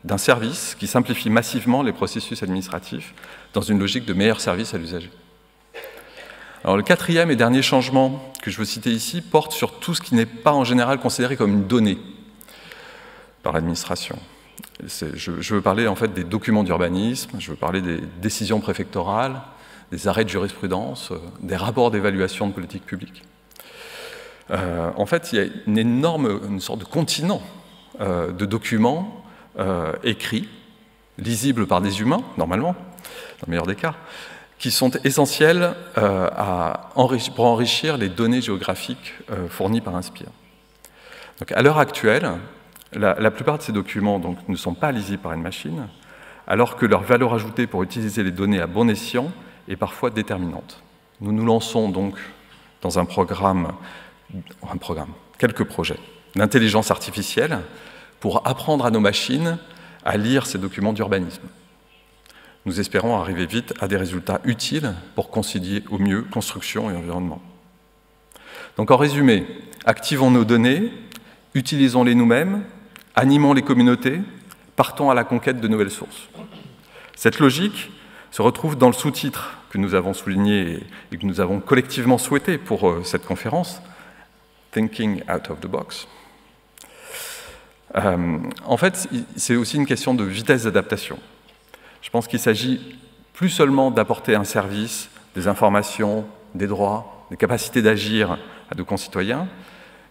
d'un service qui simplifie massivement les processus administratifs dans une logique de meilleur service à l'usager. Alors, le quatrième et dernier changement que je veux citer ici porte sur tout ce qui n'est pas en général considéré comme une donnée par l'administration. Je veux parler en fait des documents d'urbanisme, je veux parler des décisions préfectorales, des arrêts de jurisprudence, des rapports d'évaluation de politique publique. En fait, il y a une sorte de continent de documents écrits, lisibles par des humains, normalement, dans le meilleur des cas, qui sont essentiels pour enrichir les données géographiques fournies par Inspire. Donc, à l'heure actuelle, la plupart de ces documents donc, ne sont pas lisibles par une machine, alors que leur valeur ajoutée pour utiliser les données à bon escient est parfois déterminante. Nous nous lançons donc dans quelques projets d'intelligence artificielle pour apprendre à nos machines à lire ces documents d'urbanisme. Nous espérons arriver vite à des résultats utiles pour concilier au mieux construction et environnement. Donc en résumé, activons nos données, utilisons-les nous-mêmes, animons les communautés, partons à la conquête de nouvelles sources. Cette logique se retrouve dans le sous-titre que nous avons souligné et que nous avons collectivement souhaité pour cette conférence, Thinking out of the box. En fait, c'est aussi une question de vitesse d'adaptation. Je pense qu'il s'agit plus seulement d'apporter un service, des informations, des droits, des capacités d'agir à nos concitoyens.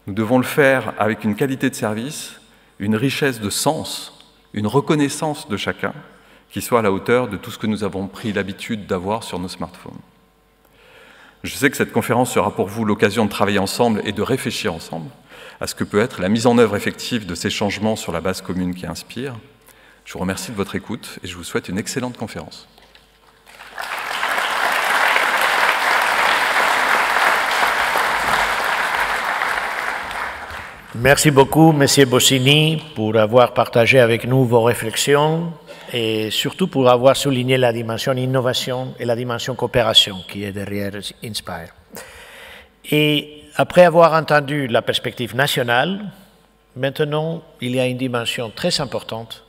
Nous devons le faire avec une qualité de service, une richesse de sens, une reconnaissance de chacun qui soit à la hauteur de tout ce que nous avons pris l'habitude d'avoir sur nos smartphones. Je sais que cette conférence sera pour vous l'occasion de travailler ensemble et de réfléchir ensemble à ce que peut être la mise en œuvre effective de ces changements sur la base commune qui inspire. Je vous remercie de votre écoute et je vous souhaite une excellente conférence. Merci beaucoup, Monsieur Bossini, pour avoir partagé avec nous vos réflexions et surtout pour avoir souligné la dimension innovation et la dimension coopération qui est derrière Inspire. Et après avoir entendu la perspective nationale, maintenant, il y a une dimension très importante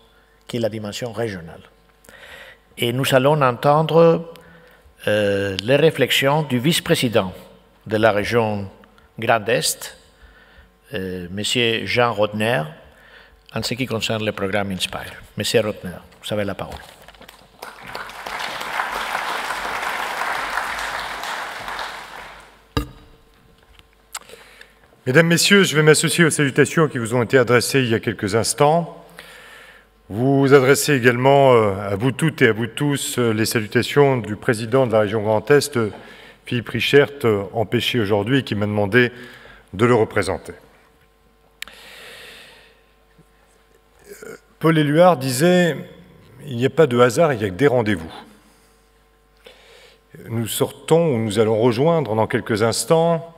qui est la dimension régionale. Et nous allons entendre les réflexions du vice-président de la région Grand Est, Monsieur Jean Rottner, en ce qui concerne le programme Inspire. Monsieur Rottner, vous avez la parole. Mesdames, Messieurs, je vais m'associer aux salutations qui vous ont été adressées il y a quelques instants. Vous adressez également à vous toutes et à vous tous les salutations du président de la région Grand Est, Philippe Richert, empêché aujourd'hui et qui m'a demandé de le représenter. Paul Éluard disait « Il n'y a pas de hasard, il n'y a que des rendez-vous ». Nous sortons, ou nous allons rejoindre dans quelques instants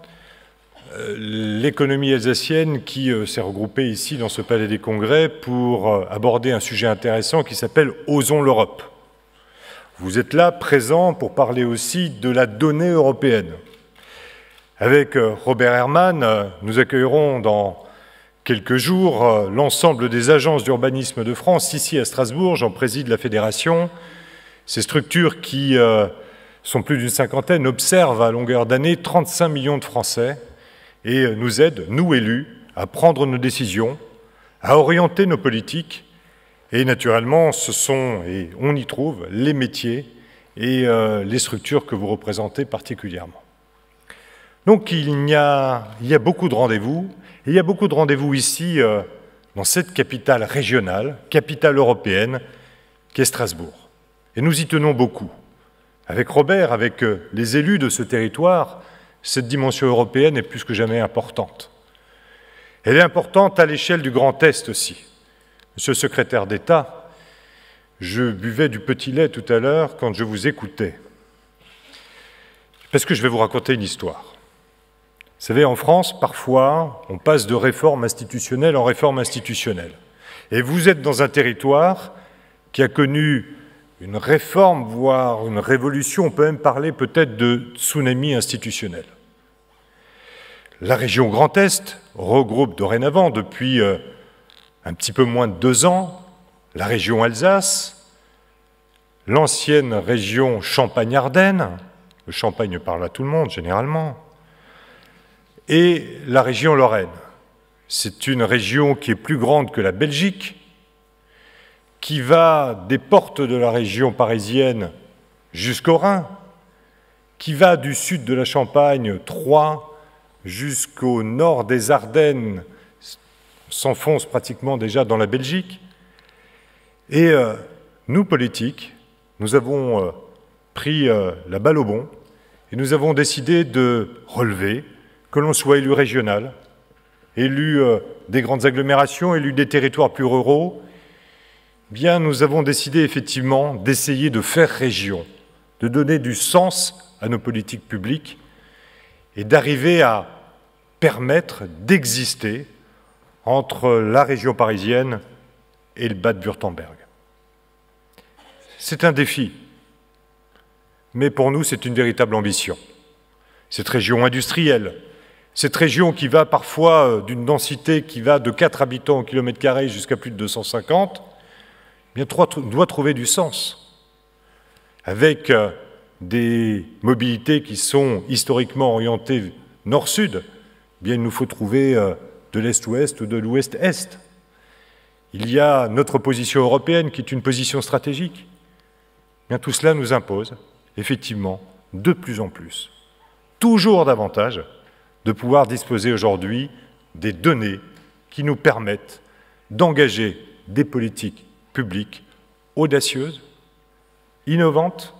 l'économie alsacienne qui s'est regroupée ici dans ce palais des congrès pour aborder un sujet intéressant qui s'appelle « Osons l'Europe ». Vous êtes là, présents, pour parler aussi de la donnée européenne. Avec Robert Herrmann, nous accueillerons dans quelques jours l'ensemble des agences d'urbanisme de France, ici à Strasbourg, j'en préside la fédération. Ces structures qui sont plus d'une cinquantaine observent à longueur d'année 35 millions de Français et nous aident, nous élus, à prendre nos décisions, à orienter nos politiques. Et naturellement, ce sont, et on y trouve, les métiers et les structures que vous représentez particulièrement. Donc il y a beaucoup de rendez-vous. Et il y a beaucoup de rendez-vous ici, dans cette capitale régionale, capitale européenne, qu'est Strasbourg. Et nous y tenons beaucoup. Avec Robert, avec les élus de ce territoire, cette dimension européenne est plus que jamais importante. Elle est importante à l'échelle du Grand Est aussi. Monsieur le secrétaire d'État, je buvais du petit lait tout à l'heure quand je vous écoutais. Parce que je vais vous raconter une histoire. Vous savez, en France, parfois, on passe de réforme institutionnelle en réforme institutionnelle. Et vous êtes dans un territoire qui a connu une réforme, voire une révolution, on peut même parler peut-être de tsunami institutionnel. La région Grand Est regroupe dorénavant, depuis un petit peu moins de 2 ans, la région Alsace, l'ancienne région Champagne-Ardenne, le Champagne parle à tout le monde généralement, et la région Lorraine. C'est une région qui est plus grande que la Belgique, qui va des portes de la région parisienne jusqu'au Rhin, qui va du sud de la Champagne, Troyes, jusqu'au nord des Ardennes, s'enfonce pratiquement déjà dans la Belgique. Et nous, politiques, nous avons pris la balle au bond et nous avons décidé de relever que l'on soit élu régional, élu des grandes agglomérations, élu des territoires plus ruraux, bien nous avons décidé effectivement d'essayer de faire région, de donner du sens à nos politiques publiques et d'arriver à permettre d'exister entre la région parisienne et le Baden-Württemberg. C'est un défi, mais pour nous c'est une véritable ambition. Cette région industrielle, cette région qui va parfois d'une densité qui va de 4 habitants au kilomètre carré jusqu'à plus de 250, bien, doit trouver du sens. Avec des mobilités qui sont historiquement orientées nord-sud, bien, il nous faut trouver de l'est-ouest ou de l'ouest-est. Il y a notre position européenne qui est une position stratégique. Bien, tout cela nous impose, effectivement, de plus en plus, toujours davantage, de pouvoir disposer aujourd'hui des données qui nous permettent d'engager des politiques publiques audacieuses, innovantes,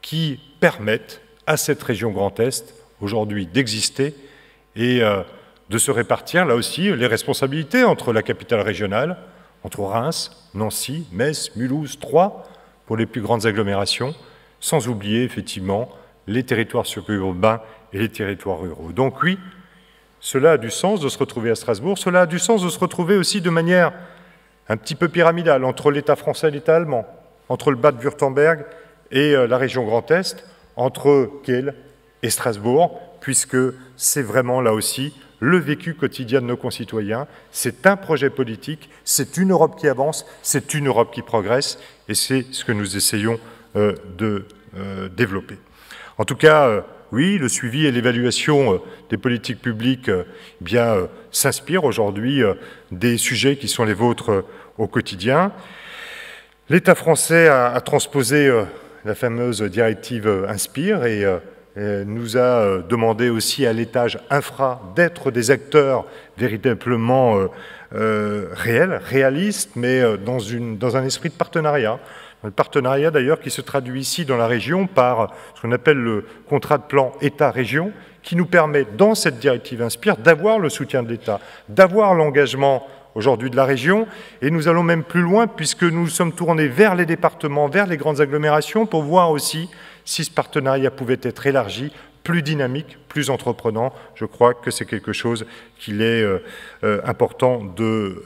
qui permettent à cette région Grand Est, aujourd'hui, d'exister et de se répartir, là aussi, les responsabilités entre la capitale régionale, entre Reims, Nancy, Metz, Mulhouse, Troyes, pour les plus grandes agglomérations, sans oublier, effectivement, les territoires suburbains et les territoires ruraux. Donc oui, cela a du sens de se retrouver à Strasbourg, cela a du sens de se retrouver aussi de manière un petit peu pyramidale entre l'État français et l'État allemand, entre le Baden-Württemberg et la région Grand Est, entre Kiel et Strasbourg, puisque c'est vraiment là aussi le vécu quotidien de nos concitoyens. C'est un projet politique, c'est une Europe qui avance, c'est une Europe qui progresse, et c'est ce que nous essayons de développer. En tout cas, oui, le suivi et l'évaluation des politiques publiques s'inspirent aujourd'hui des sujets qui sont les vôtres au quotidien. L'État français a transposé la fameuse directive Inspire et nous a demandé aussi à l'étage infra d'être des acteurs véritablement réalistes, mais dans un esprit de partenariat. Un partenariat d'ailleurs qui se traduit ici dans la région par ce qu'on appelle le contrat de plan État-région, qui nous permet dans cette directive Inspire d'avoir le soutien de l'État, d'avoir l'engagement aujourd'hui de la région, et nous allons même plus loin puisque nous sommes tournés vers les départements, vers les grandes agglomérations pour voir aussi si ce partenariat pouvait être élargi, plus dynamique, plus entreprenant. Je crois que c'est quelque chose qu'il est important de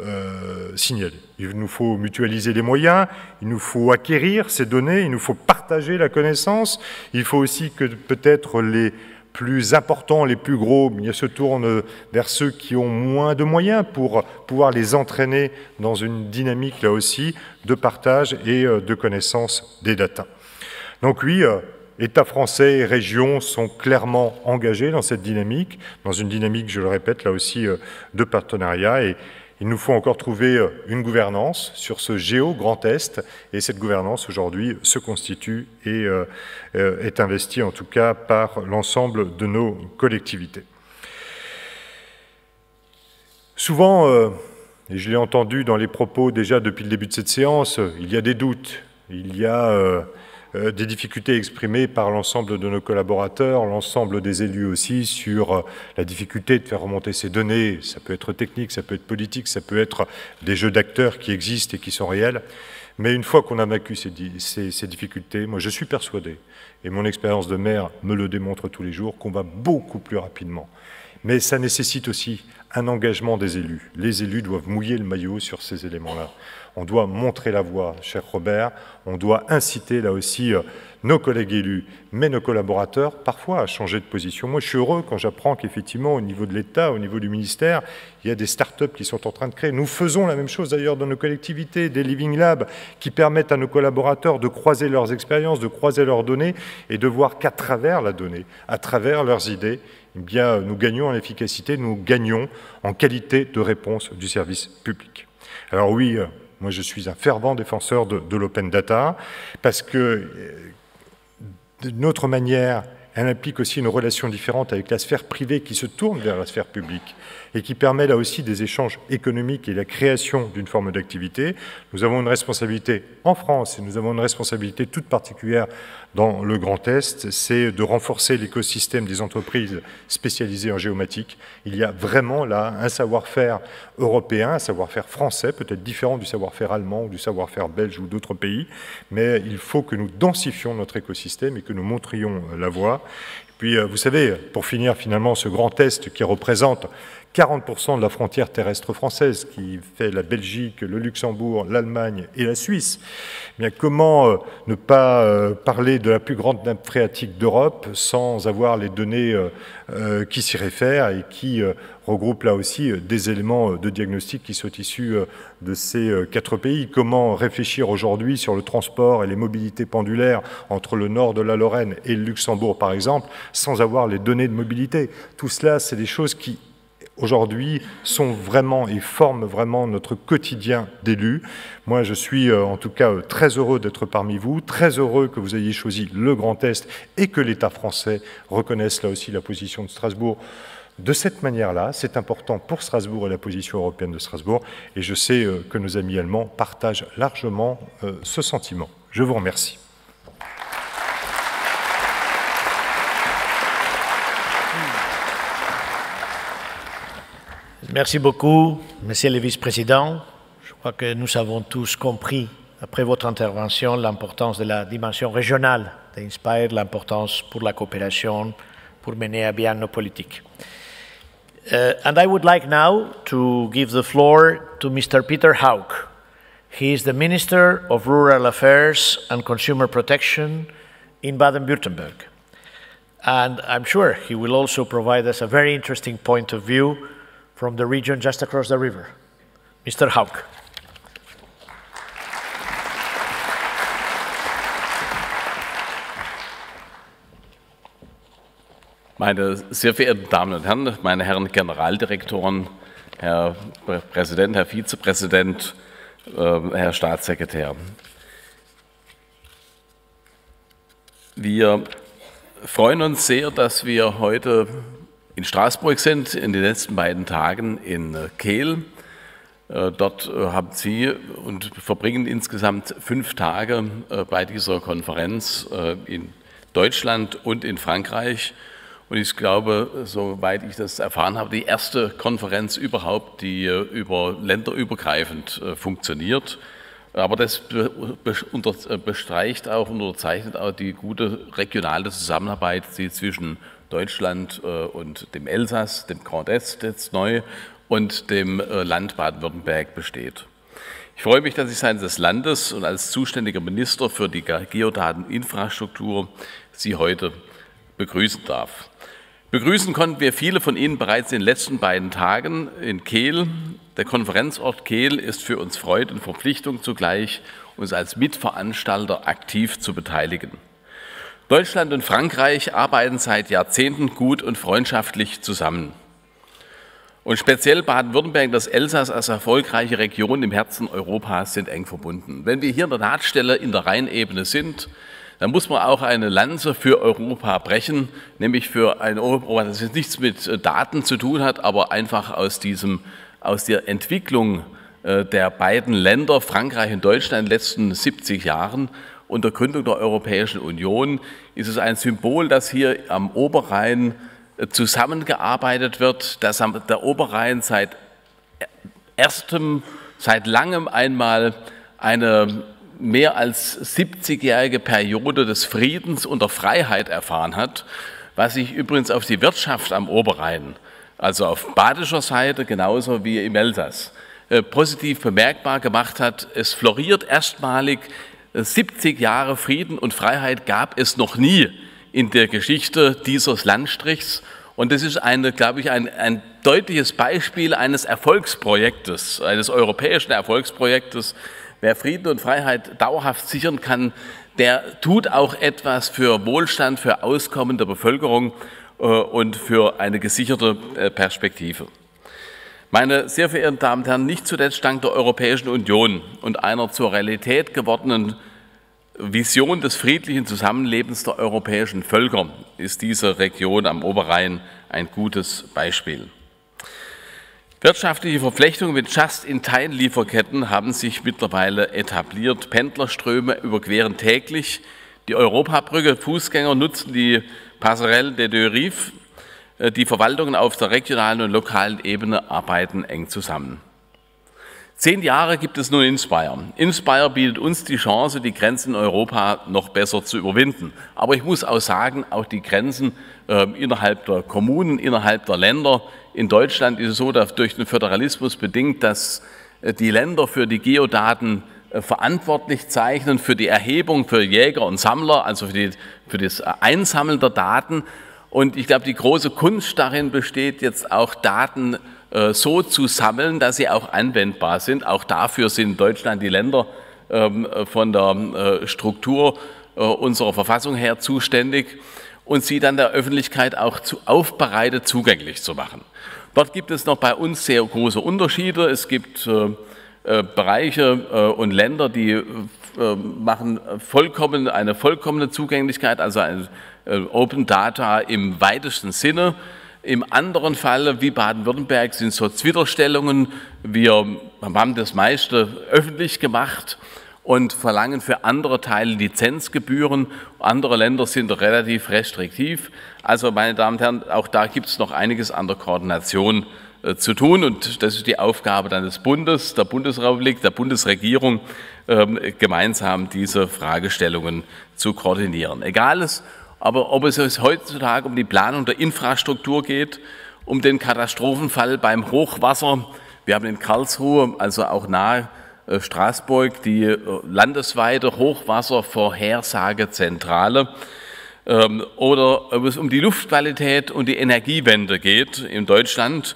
signaler. Il nous faut mutualiser les moyens, il nous faut acquérir ces données, il nous faut partager la connaissance, il faut aussi que peut-être les plus importants, les plus gros, se tournent vers ceux qui ont moins de moyens pour pouvoir les entraîner dans une dynamique, là aussi, de partage et de connaissance des data. Donc oui, État français et régions sont clairement engagés dans cette dynamique, dans une dynamique, je le répète, là aussi, de partenariat. Et il nous faut encore trouver une gouvernance sur ce géo Grand Est. Et cette gouvernance, aujourd'hui, se constitue et est investie, en tout cas, par l'ensemble de nos collectivités. Souvent, et je l'ai entendu dans les propos déjà depuis le début de cette séance, il y a des doutes, il y a des difficultés exprimées par l'ensemble de nos collaborateurs, l'ensemble des élus aussi, sur la difficulté de faire remonter ces données. Ça peut être technique, ça peut être politique, ça peut être des jeux d'acteurs qui existent et qui sont réels. Mais une fois qu'on a vaincu ces difficultés, moi je suis persuadé, et mon expérience de maire me le démontre tous les jours, qu'on va beaucoup plus rapidement. Mais ça nécessite aussi un engagement des élus. Les élus doivent mouiller le maillot sur ces éléments-là. On doit montrer la voie, cher Robert, on doit inciter là aussi nos collègues élus, mais nos collaborateurs, parfois à changer de position. Moi, je suis heureux quand j'apprends qu'effectivement, au niveau de l'État, au niveau du ministère, il y a des start-up qui sont en train de créer. Nous faisons la même chose d'ailleurs dans nos collectivités, des Living Labs qui permettent à nos collaborateurs de croiser leurs expériences, de croiser leurs données et de voir qu'à travers la donnée, à travers leurs idées, eh bien, nous gagnons en efficacité, nous gagnons en qualité de réponse du service public. Alors oui, moi je suis un fervent défenseur de l'open data, parce que d'une autre manière, elle implique aussi une relation différente avec la sphère privée qui se tourne vers la sphère publique et qui permet là aussi des échanges économiques et la création d'une forme d'activité. Nous avons une responsabilité en France et nous avons une responsabilité toute particulière dans le Grand Est, c'est de renforcer l'écosystème des entreprises spécialisées en géomatique. Il y a vraiment là un savoir-faire européen, un savoir-faire français, peut-être différent du savoir-faire allemand ou du savoir-faire belge ou d'autres pays, mais il faut que nous densifions notre écosystème et que nous montrions la voie. Et puis, vous savez, pour finir finalement, ce Grand Est qui représente 40% de la frontière terrestre française, qui fait la Belgique, le Luxembourg, l'Allemagne et la Suisse, eh bien, comment ne pas parler de la plus grande nappe phréatique d'Europe sans avoir les données qui s'y réfèrent et qui regroupent là aussi des éléments de diagnostic qui sont issus de ces 4 pays. Comment réfléchir aujourd'hui sur le transport et les mobilités pendulaires entre le nord de la Lorraine et le Luxembourg, par exemple, sans avoir les données de mobilité? Tout cela, c'est des choses qui aujourd'hui sont vraiment et forment vraiment notre quotidien d'élus. Moi, je suis en tout cas très heureux d'être parmi vous, très heureux que vous ayez choisi le Grand Est et que l'État français reconnaisse là aussi la position de Strasbourg de cette manière-là. C'est important pour Strasbourg et la position européenne de Strasbourg. Et je sais que nos amis allemands partagent largement ce sentiment. Je vous remercie. Merci beaucoup, Monsieur le Vice-président. Je crois que nous avons tous compris, après votre intervention, l'importance de la dimension régionale d'Inspire, l'importance pour la coopération, pour mener à bien nos politiques. And I would like now to give the floor to Mr. Peter Hauk. He is the Minister of Rural Affairs and Consumer Protection in Baden-Württemberg. And I'm sure he will also provide us a very interesting point of view from the region just across the river. Mr. Hauk. Meine sehr verehrten Damen und Herren, meine Herren Generaldirektoren, Herr Präsident, Herr Vizepräsident, Herr Staatssekretär. Wir freuen uns sehr, dass wir heute in Straßburg sind, in den letzten beiden Tagen in Kehl. Dort haben Sie und verbringen insgesamt 5 Tage bei dieser Konferenz in Deutschland und in Frankreich. Und ich glaube, soweit ich das erfahren habe, die erste Konferenz überhaupt, die länderübergreifend funktioniert. Aber das bestreicht auch und unterzeichnet auch die gute regionale Zusammenarbeit, die zwischen Deutschland und dem Elsass, dem Grand Est jetzt neu und dem Land Baden-Württemberg besteht. Ich freue mich, dass ich seitens des Landes und als zuständiger Minister für die Geodateninfrastruktur Sie heute begrüßen darf. Begrüßen konnten wir viele von Ihnen bereits in den letzten beiden Tagen in Kehl. Der Konferenzort Kehl ist für uns Freude und Verpflichtung zugleich, uns als Mitveranstalter aktiv zu beteiligen. Deutschland und Frankreich arbeiten seit Jahrzehnten gut und freundschaftlich zusammen. Und speziell Baden-Württemberg, das Elsass als erfolgreiche Region im Herzen Europas sind eng verbunden. Wenn wir hier an der Nahtstelle in der Rheinebene sind, dann muss man auch eine Lanze für Europa brechen, nämlich für ein Europa, das jetzt nichts mit Daten zu tun hat, aber einfach aus der Entwicklung der beiden Länder, Frankreich und Deutschland, in den letzten 70 Jahren und der Gründung der Europäischen Union, ist es ein Symbol, dass hier am Oberrhein zusammengearbeitet wird, dass der Oberrhein seit langem einmal eine mehr als 70-jährige Periode des Friedens und der Freiheit erfahren hat, was sich übrigens auf die Wirtschaft am Oberrhein, also auf badischer Seite genauso wie im Elsass, positiv bemerkbar gemacht hat. Es floriert erstmalig, 70 Jahre Frieden und Freiheit gab es noch nie in der Geschichte dieses Landstrichs. Und das ist, glaube ich, ein deutliches Beispiel eines Erfolgsprojektes, eines europäischen Erfolgsprojektes. Wer Frieden und Freiheit dauerhaft sichern kann, der tut auch etwas für Wohlstand, für Auskommen der Bevölkerung und für eine gesicherte Perspektive. Meine sehr verehrten Damen und Herren, nicht zuletzt dank der Europäischen Union und einer zur Realität gewordenen Vision des friedlichen Zusammenlebens der europäischen Völker ist diese Region am Oberrhein ein gutes Beispiel. Wirtschaftliche Verflechtungen mit Just-in-Time-Lieferketten haben sich mittlerweile etabliert. Pendlerströme überqueren täglich die Europabrücke, Fußgänger nutzen die Passerelle des Deux Rives. Die Verwaltungen auf der regionalen und lokalen Ebene arbeiten eng zusammen. 10 Jahre gibt es nun Inspire. Inspire bietet uns die Chance, die Grenzen in Europa noch besser zu überwinden. Aber ich muss auch sagen, auch die Grenzen innerhalb der Kommunen, innerhalb der Länder. In Deutschland ist es so, dass durch den Föderalismus bedingt, dass die Länder für die Geodaten verantwortlich zeichnen, für die Erhebung für Jäger und Sammler, also für das Einsammeln der Daten. Und ich glaube, die große Kunst darin besteht, jetzt auch Daten so zu sammeln, dass sie auch anwendbar sind. Auch dafür sind in Deutschland die Länder von der Struktur unserer Verfassung her zuständig und sie dann der Öffentlichkeit auch aufbereitet zugänglich zu machen. Dort gibt es noch bei uns sehr große Unterschiede. Es gibt Bereiche und Länder, die machen eine vollkommene Zugänglichkeit, also ein Open Data im weitesten Sinne. Im anderen Fall, wie Baden-Württemberg, sind so Zwitterstellungen. Wir haben das meiste öffentlich gemacht und verlangen für andere Teile Lizenzgebühren. Andere Länder sind relativ restriktiv. Also, meine Damen und Herren, auch da gibt es noch einiges an der Koordination zu tun. Und das ist die Aufgabe dann des Bundes, der Bundesrepublik, der Bundesregierung, gemeinsam diese Fragestellungen zu koordinieren. Egal aber, ob es heutzutage um die Planung der Infrastruktur geht, um den Katastrophenfall beim Hochwasser. Wir haben in Karlsruhe, also auch nahe Straßburg, die landesweite Hochwasservorhersagezentrale, oder ob es um die Luftqualität und die Energiewende geht in Deutschland,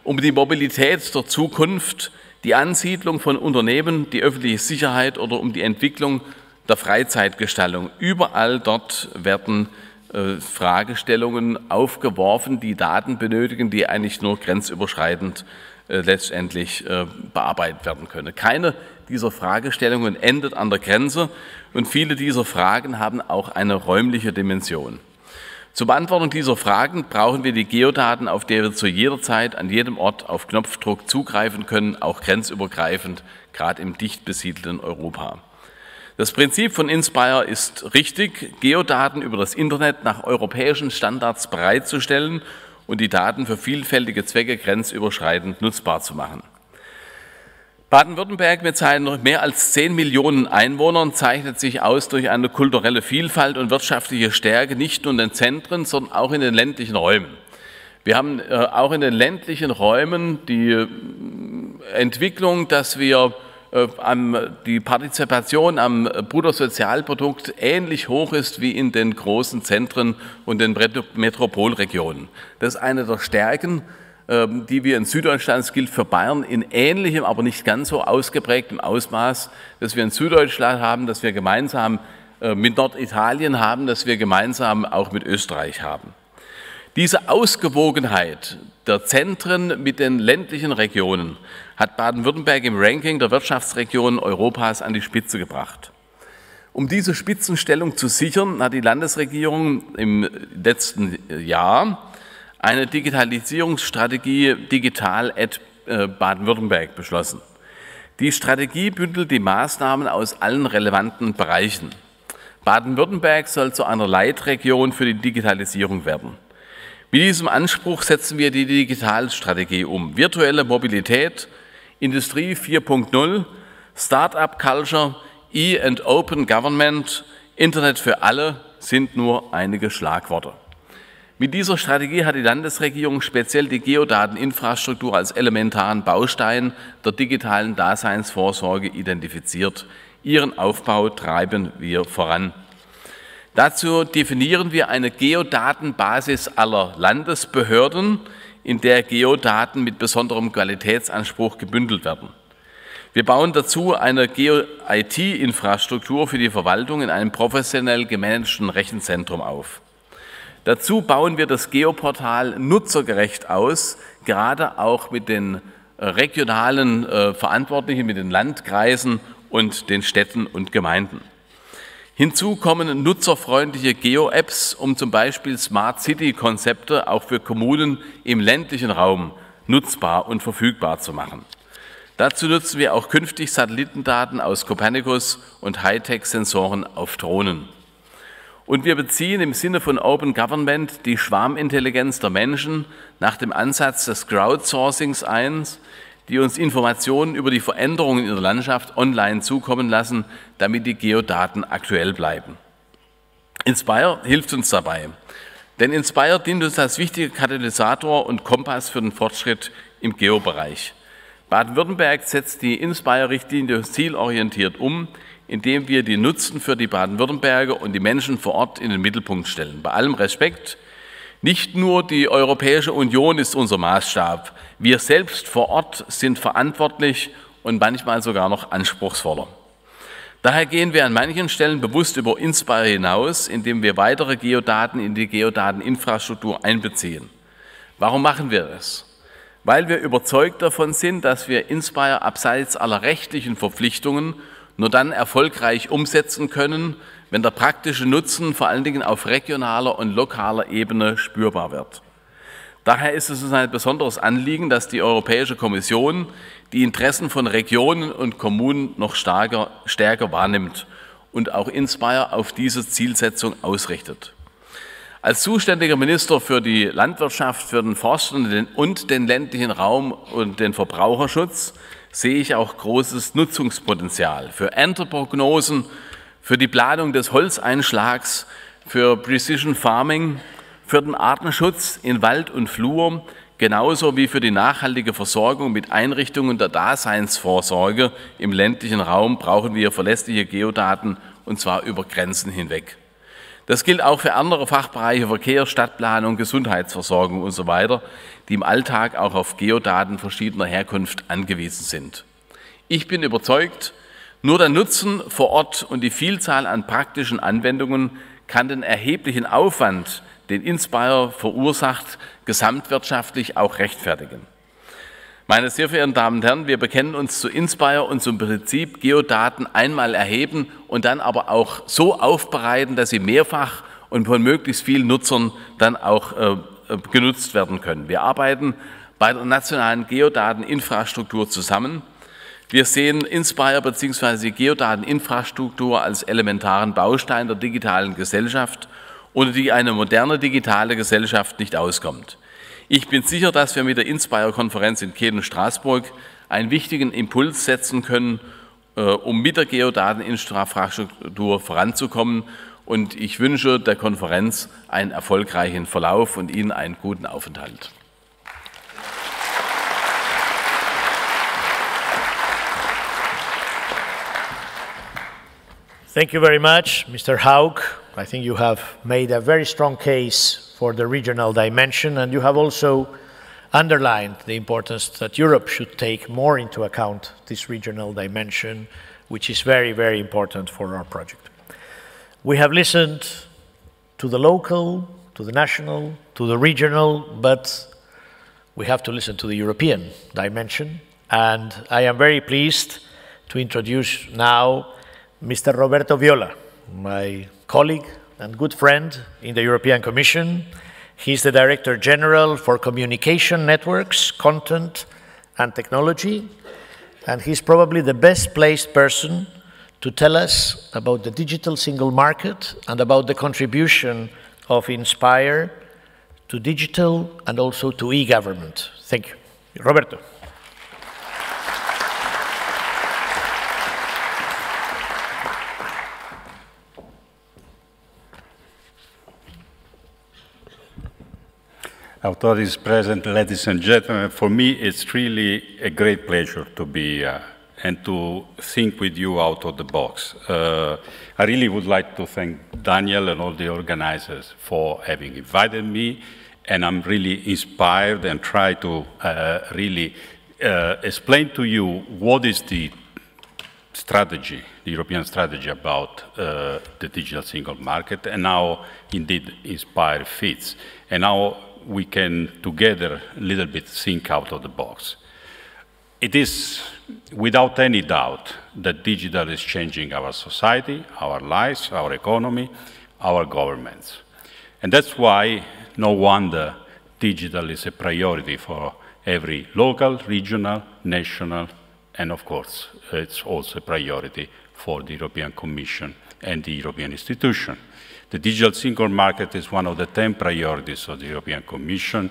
um die Mobilität der Zukunft, die Ansiedlung von Unternehmen, die öffentliche Sicherheit oder um die Entwicklung der Freizeitgestaltung. Überall dort werden Fragestellungen aufgeworfen, die Daten benötigen, die eigentlich nur grenzüberschreitend letztendlich bearbeitet werden können. Keine dieser Fragestellungen endet an der Grenze und viele dieser Fragen haben auch eine räumliche Dimension. Zur Beantwortung dieser Fragen brauchen wir die Geodaten, auf die wir zu jeder Zeit an jedem Ort auf Knopfdruck zugreifen können, auch grenzübergreifend, gerade im dicht besiedelten Europa. Das Prinzip von Inspire ist richtig, Geodaten über das Internet nach europäischen Standards bereitzustellen und die Daten für vielfältige Zwecke grenzüberschreitend nutzbar zu machen. Baden-Württemberg mit seinen mehr als 10 Millionen Einwohnern zeichnet sich aus durch eine kulturelle Vielfalt und wirtschaftliche Stärke, nicht nur in den Zentren, sondern auch in den ländlichen Räumen. Wir haben auch in den ländlichen Räumen die Entwicklung, dass wir die Partizipation am Bruttosozialprodukt ähnlich hoch ist wie in den großen Zentren und den Metropolregionen. Das ist eine der Stärken, die wir in Süddeutschland, das gilt für Bayern, in ähnlichem, aber nicht ganz so ausgeprägtem Ausmaß, dass wir in Süddeutschland haben, dass wir gemeinsam mit Norditalien haben, dass wir gemeinsam auch mit Österreich haben. Diese Ausgewogenheit der Zentren mit den ländlichen Regionen hat Baden-Württemberg im Ranking der Wirtschaftsregionen Europas an die Spitze gebracht. Um diese Spitzenstellung zu sichern, hat die Landesregierung im letzten Jahr eine Digitalisierungsstrategie Digital at Baden-Württemberg beschlossen. Die Strategie bündelt die Maßnahmen aus allen relevanten Bereichen. Baden-Württemberg soll zu einer Leitregion für die Digitalisierung werden. Mit diesem Anspruch setzen wir die Digitalstrategie um. Virtuelle Mobilität, Industrie 4.0, Start-up-Culture, E- and Open Government, Internet für alle sind nur einige Schlagworte. Mit dieser Strategie hat die Landesregierung speziell die Geodateninfrastruktur als elementaren Baustein der digitalen Daseinsvorsorge identifiziert. Ihren Aufbau treiben wir voran. Dazu definieren wir eine Geodatenbasis aller Landesbehörden, in der Geodaten mit besonderem Qualitätsanspruch gebündelt werden. Wir bauen dazu eine Geo-IT-Infrastruktur für die Verwaltung in einem professionell gemanagten Rechenzentrum auf. Dazu bauen wir das Geoportal nutzergerecht aus, gerade auch mit den regionalen Verantwortlichen, mit den Landkreisen und den Städten und Gemeinden. Hinzu kommen nutzerfreundliche Geo-Apps, um zum Beispiel Smart City-Konzepte auch für Kommunen im ländlichen Raum nutzbar und verfügbar zu machen. Dazu nutzen wir auch künftig Satellitendaten aus Copernicus und Hightech-Sensoren auf Drohnen. Und wir beziehen im Sinne von Open Government die Schwarmintelligenz der Menschen nach dem Ansatz des Crowdsourcings ein, die uns Informationen über die Veränderungen in der Landschaft online zukommen lassen, damit die Geodaten aktuell bleiben. Inspire hilft uns dabei, denn Inspire dient uns als wichtiger Katalysator und Kompass für den Fortschritt im Geobereich. Baden-Württemberg setzt die Inspire-Richtlinie zielorientiert um, indem wir die Nutzen für die Baden-Württemberger und die Menschen vor Ort in den Mittelpunkt stellen. Bei allem Respekt, nicht nur die Europäische Union ist unser Maßstab. Wir selbst vor Ort sind verantwortlich und manchmal sogar noch anspruchsvoller. Daher gehen wir an manchen Stellen bewusst über Inspire hinaus, indem wir weitere Geodaten in die Geodateninfrastruktur einbeziehen. Warum machen wir das? Weil wir überzeugt davon sind, dass wir Inspire abseits aller rechtlichen Verpflichtungen nur dann erfolgreich umsetzen können, wenn der praktische Nutzen vor allen Dingen auf regionaler und lokaler Ebene spürbar wird. Daher ist es uns ein besonderes Anliegen, dass die Europäische Kommission die Interessen von Regionen und Kommunen noch stärker wahrnimmt und auch Inspire auf diese Zielsetzung ausrichtet. Als zuständiger Minister für die Landwirtschaft, für den Forst und den ländlichen Raum und den Verbraucherschutz sehe ich auch großes Nutzungspotenzial für Ernteprognosen, für die Planung des Holzeinschlags, für Precision Farming, für den Artenschutz in Wald und Flur, genauso wie für die nachhaltige Versorgung mit Einrichtungen der Daseinsvorsorge im ländlichen Raum brauchen wir verlässliche Geodaten, und zwar über Grenzen hinweg. Das gilt auch für andere Fachbereiche, Verkehr, Stadtplanung, Gesundheitsversorgung und so weiter, die im Alltag auch auf Geodaten verschiedener Herkunft angewiesen sind. Ich bin überzeugt, nur der Nutzen vor Ort und die Vielzahl an praktischen Anwendungen kann den erheblichen Aufwand, den Inspire verursacht, gesamtwirtschaftlich auch rechtfertigen. Meine sehr verehrten Damen und Herren, wir bekennen uns zu Inspire und zum Prinzip Geodaten einmal erheben und dann aber auch so aufbereiten, dass sie mehrfach und von möglichst vielen Nutzern dann auch genutzt werden können. Wir arbeiten bei der nationalen Geodateninfrastruktur zusammen. Wir sehen Inspire bzw. Geodateninfrastruktur als elementaren Baustein der digitalen Gesellschaft, ohne die eine moderne digitale Gesellschaft nicht auskommt. Ich bin sicher, dass wir mit der Inspire-Konferenz in Kehl und Straßburg einen wichtigen Impuls setzen können, um mit der Geodateninfrastruktur voranzukommen. Und ich wünsche der Konferenz einen erfolgreichen Verlauf und Ihnen einen guten Aufenthalt. Thank you very much, Mr. Hauk. I think you have made a very strong case for the regional dimension, and you have also underlined the importance that Europe should take more into account this regional dimension, which is very, very important for our project. We have listened to the local, to the national, to the regional, but we have to listen to the European dimension, and I am very pleased to introduce now Mr. Roberto Viola, my colleague and good friend in the European Commission. He's the Director General for Communication Networks, Content and Technology, and he's probably the best placed person to tell us about the digital single market and about the contribution of Inspire to digital and also to e-government. Thank you. Roberto. Authorities present, ladies and gentlemen, for me it's really a great pleasure to be here and to think with you out of the box. I really would like to thank Daniel and all the organizers for having invited me, and I'm really inspired and try to really explain to you what is the strategy, the European strategy about the digital single market, and how indeed Inspire fits, and how we can together a little bit think out of the box. It is without any doubt that digital is changing our society, our lives, our economy, our governments. And that's why no wonder digital is a priority for every local, regional, national, and of course it's also a priority for the European Commission and the European institutions. The digital single market is one of the 10 priorities of the European Commission,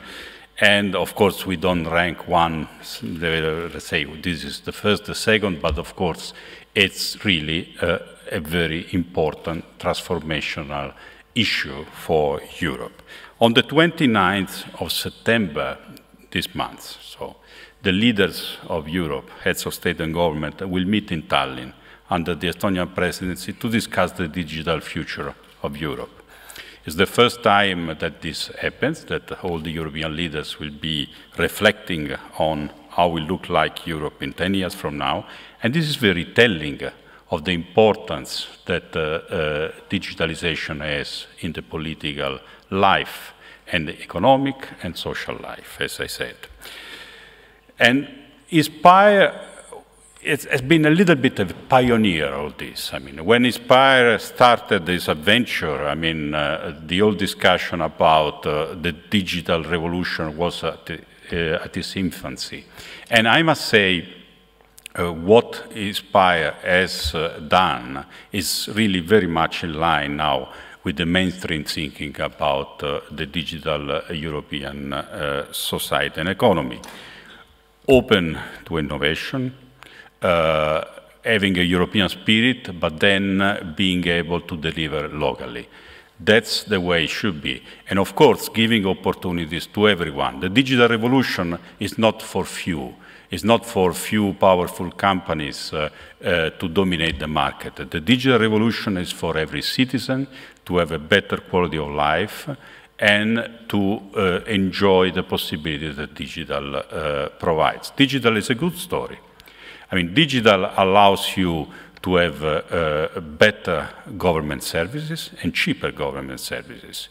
and of course we don't rank one, let's say this is the first, the second, but of course it's really a very important transformational issue for Europe. On the 29th of September this month, so the leaders of Europe, heads of state and government, will meet in Tallinn under the Estonian presidency to discuss the digital future of Europe. It's the first time that this happens, that all the European leaders will be reflecting on how we look like Europe in 10 years from now, and this is very telling of the importance that digitalization has in the political life and the economic and social life, as I said. And Inspire has been a little bit of a pioneer of this. I mean, when Inspire started this adventure, I mean, the old discussion about the digital revolution was at its infancy. And I must say, what Inspire has done is really very much in line now with the mainstream thinking about the digital European society and economy. Open to innovation, having a European spirit, but then being able to deliver locally. That's the way it should be. And of course, giving opportunities to everyone. The digital revolution is not for few. It's not for few powerful companies to dominate the market. The digital revolution is for every citizen to have a better quality of life and to enjoy the possibilities that digital provides. Digital is a good story. I mean, digital allows you to have better government services and cheaper government services,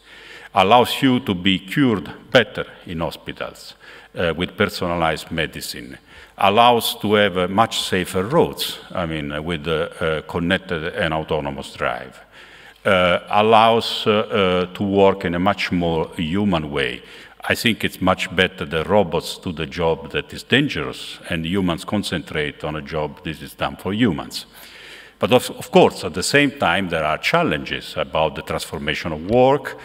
allows you to be cured better in hospitals with personalized medicine, allows to have much safer roads, I mean, with connected and autonomous drive, allows to work in a much more human way. I think it's much better that robots do the job that is dangerous and humans concentrate on a job that is done for humans. But of course, at the same time, there are challenges about the transformation of work,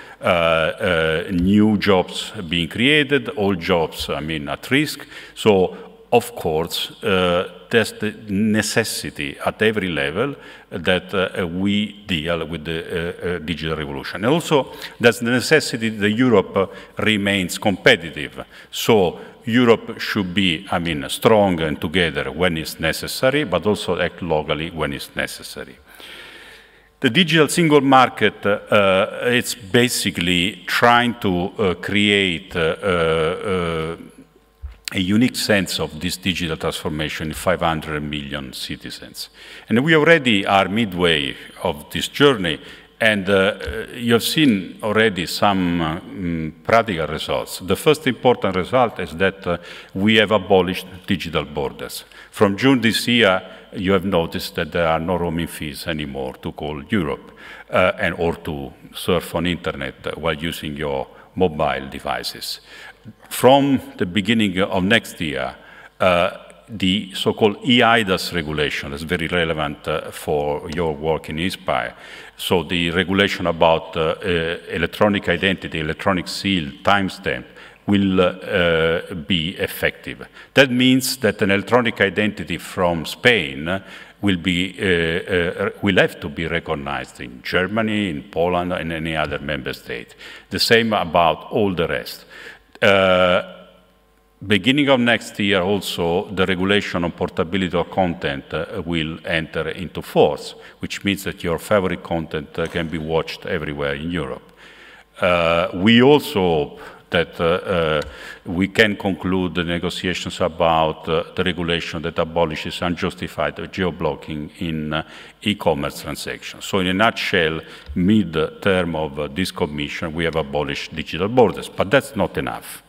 new jobs being created, old jobs, I mean, at risk. So, of course, there's the necessity at every level that we deal with the digital revolution. And also, there's the necessity that Europe remains competitive. So, Europe should be, I mean, strong and together when it's necessary, but also act locally when it's necessary. The digital single market, it's basically trying to create a unique sense of this digital transformation in 500 million citizens. And we already are midway of this journey, and you have seen already some practical results. The first important result is that we have abolished digital borders. From June this year, you have noticed that there are no roaming fees anymore to call Europe or to surf on internet while using your mobile devices. From the beginning of next year, the so-called eIDAS regulation is very relevant for your work in INSPIRE. So the regulation about electronic identity, electronic seal, timestamp will be effective. That means that an electronic identity from Spain will have to be recognized in Germany, in Poland, and any other member state. The same about all the rest. Beginning of next year also, the regulation on portability of content will enter into force, which means that your favorite content can be watched everywhere in Europe. We also hope that we can conclude the negotiations about the regulation that abolishes unjustified geo-blocking in e-commerce transactions. So in a nutshell, mid-term of this Commission, we have abolished digital borders, but that's not enough.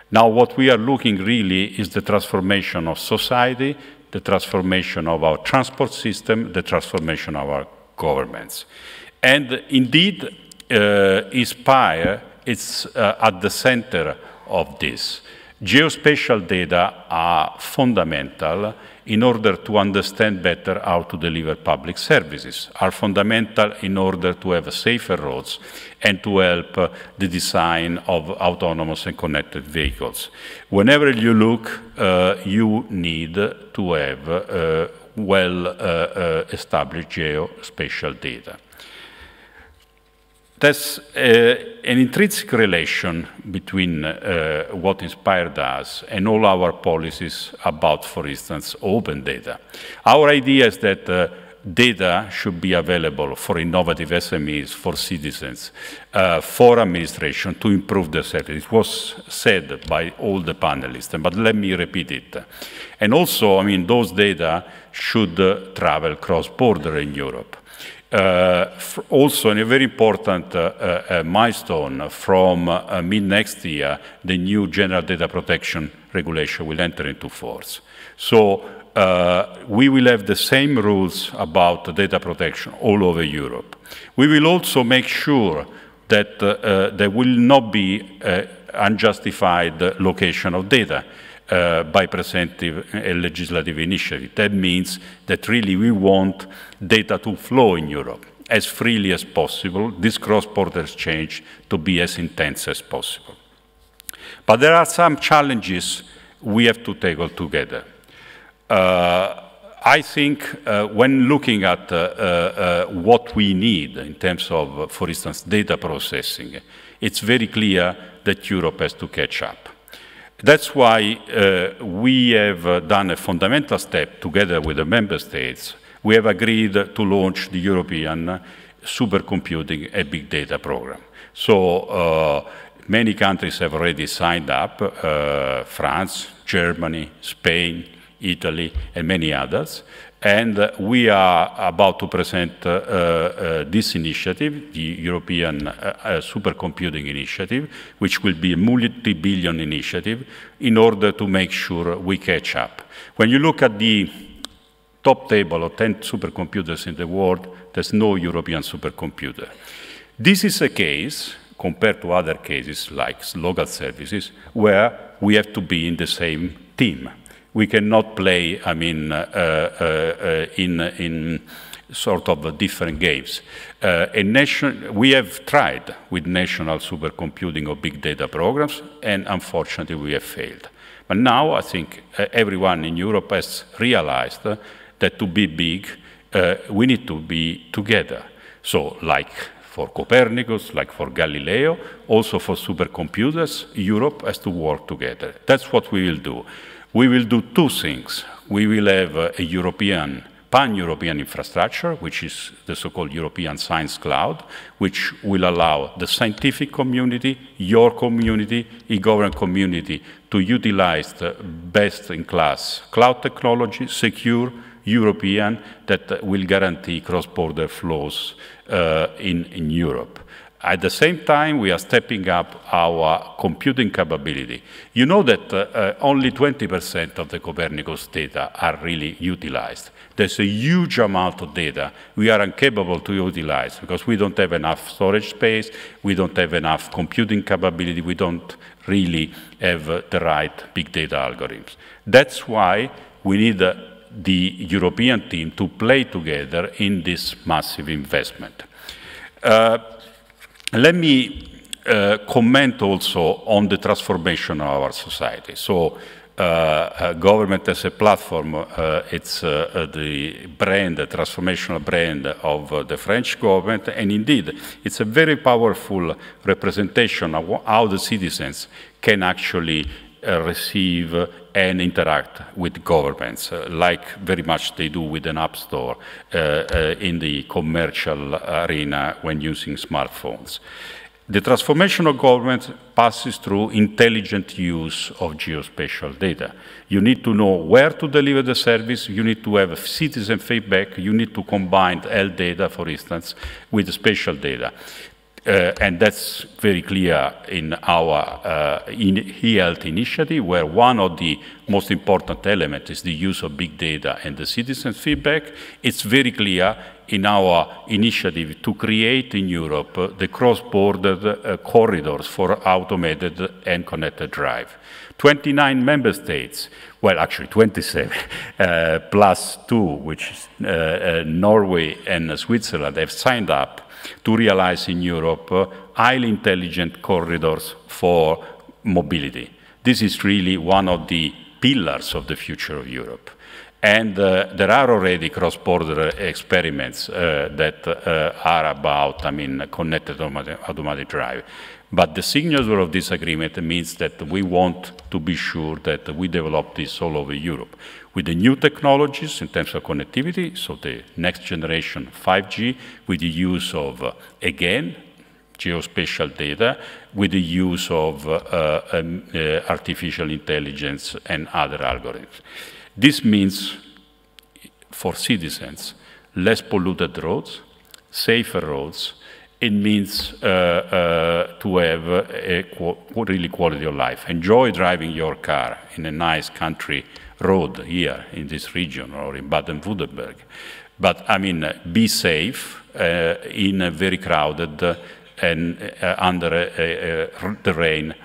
Now what we are looking really is the transformation of society, the transformation of our transport system, the transformation of our governments. And indeed, INSPIRE is at the center of this. Geospatial data are fundamental in order to understand better how to deliver public services, are fundamental in order to have safer roads and to help the design of autonomous and connected vehicles. Whenever you look, you need to have well-established geospatial data. There's an intrinsic relation between what INSPIRE does and all our policies about, for instance, open data. Our idea is that data should be available for innovative SMEs, for citizens, for administration to improve their service. It was said by all the panelists, but let me repeat it. And also, I mean, those data should travel cross-border in Europe. Also, in a very important milestone from mid-next year, the new General Data Protection Regulation will enter into force. So we will have the same rules about data protection all over Europe. We will also make sure that there will not be unjustified location of data by presenting a legislative initiative. That means that really we want data to flow in Europe. as freely as possible, this cross-border exchange to be as intense as possible. But there are some challenges we have to tackle together. I think when looking at what we need in terms of, for instance, data processing, it's very clear that Europe has to catch up. That's why we have done a fundamental step together with the member states. We have agreed to launch the European supercomputing and big data program. So many countries have already signed up, France, Germany, Spain, Italy, and many others. And we are about to present this initiative, the European Supercomputing Initiative, which will be a multi-billion initiative in order to make sure we catch up. When you look at the top table of 10 supercomputers in the world, there's no European supercomputer. This is a case, compared to other cases like local services, where we have to be in the same team. We cannot play, I mean, in sort of different games. We have tried with national supercomputing or big data programs, and unfortunately we have failed. But now I think everyone in Europe has realized that to be big, we need to be together. So like for Copernicus, like for Galileo, also for supercomputers, Europe has to work together. That's what we will do. We will do two things. We will have a European, pan-European infrastructure, which is the so-called European Science Cloud, which will allow the scientific community, your community, e-government community to utilize the best-in-class cloud technology, secure, European, that will guarantee cross-border flows in Europe. At the same time, we are stepping up our computing capability. You know that only 20% of the Copernicus data are really utilized. There's a huge amount of data we are incapable to utilize because we don't have enough storage space, we don't have enough computing capability, we don't really have the right big data algorithms. That's why we need the European team to play together in this massive investment. Let me comment also on the transformation of our society. So, government as a platform, it's the brand, the transformational brand of the French government, and indeed, it's a very powerful representation of how the citizens can actually receive and interact with governments, like very much they do with an app store in the commercial arena when using smartphones. The transformation of government passes through intelligent use of geospatial data. You need to know where to deliver the service, you need to have citizen feedback, you need to combine health data, for instance, with spatial data. And that's very clear in our e-health initiative, where one of the most important elements is the use of big data and the citizen feedback. It's very clear in our initiative to create in Europe the cross-border corridors for automated and connected drive. 29 member states, well, actually 27, plus 2, which is Norway and Switzerland, have signed up to realize in Europe highly intelligent corridors for mobility. This is really one of the pillars of the future of Europe. And there are already cross-border experiments that are about, I mean, connected automatic drive. But the signature of this agreement means that we want to be sure that we develop this all over Europe. With the new technologies in terms of connectivity, so the next generation 5G, with the use of, again, geospatial data, with the use of artificial intelligence and other algorithms. This means, for citizens, less polluted roads, safer roads. It means to have a really quality of life. Enjoy driving your car in a nice country road here in this region or in Baden-Württemberg. But, I mean, be safe in a very crowded and under the rain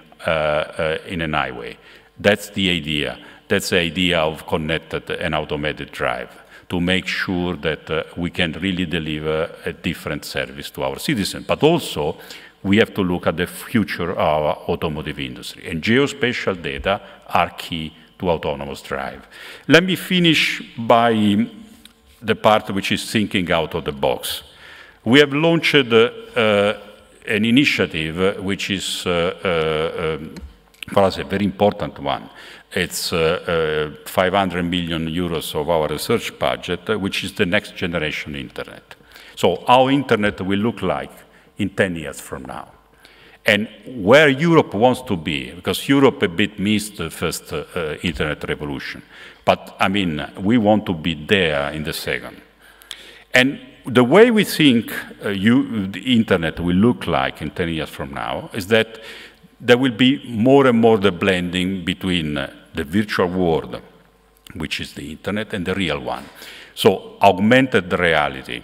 in an highway. That's the idea. That's the idea of connected and automated drive. to make sure that we can really deliver a different service to our citizens. But also, we have to look at the future of our automotive industry. And geospatial data are key to autonomous drive. Let me finish by the part which is thinking out of the box. We have launched an initiative which is for us a very important one. It's 500 million euros of our research budget, which is the next generation internet. So how internet will look like in 10 years from now. And where Europe wants to be, because Europe a bit missed the first internet revolution. But I mean, we want to be there in the second. And the way we think the internet will look like in 10 years from now is that there will be more and more the blending between the virtual world, which is the internet, and the real one. So augmented reality,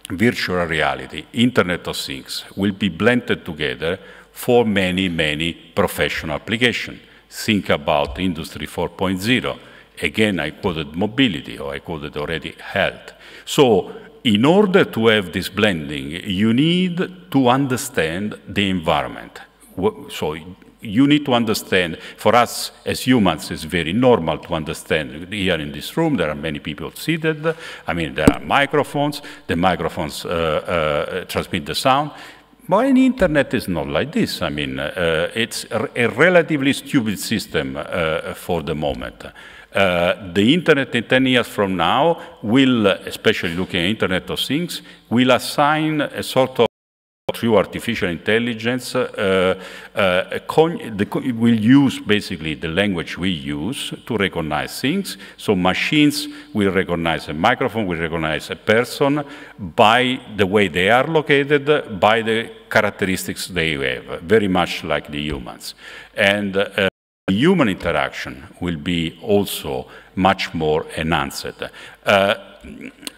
virtual reality, Internet of Things will be blended together for many, many professional applications. Think about Industry 4.0. Again, I quoted mobility, or I quoted already health. So in order to have this blending, you need to understand the environment. So you need to understand, for us as humans, it's very normal to understand. Here in this room, there are many people seated. I mean, there are microphones. The microphones transmit the sound. But in internet is not like this. I mean, it's a relatively stupid system for the moment. The internet in 10 years from now will, especially looking at Internet of Things, will assign a sort of through artificial intelligence, will use basically the language we use to recognize things. So machines will recognize a microphone, will recognize a person by the way they are located, by the characteristics they have, very much like the humans. And human interaction will be also much more enhanced.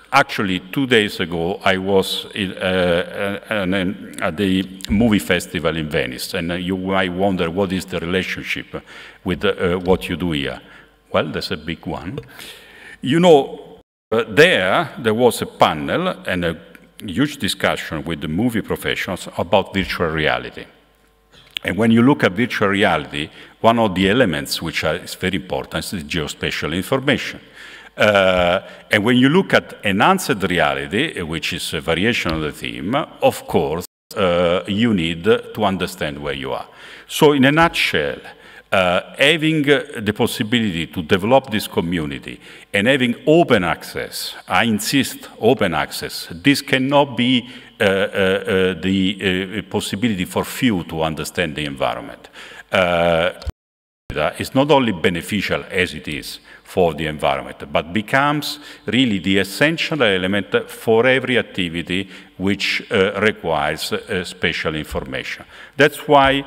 Actually, 2 days ago, I was at the movie festival in Venice, and you might wonder what is the relationship with what you do here. Well, there's a big one. You know, there was a panel and a huge discussion with the movie professionals about virtual reality. And when you look at virtual reality, one of the elements which is very important is the geospatial information. And when you look at enhanced reality, which is a variation of the theme, of course, you need to understand where you are. So in a nutshell, having the possibility to develop this community and having open access, I insist, open access, this cannot be the possibility for few to understand the environment. It's not only beneficial as it is for the environment, but becomes really the essential element for every activity which requires special information. That's why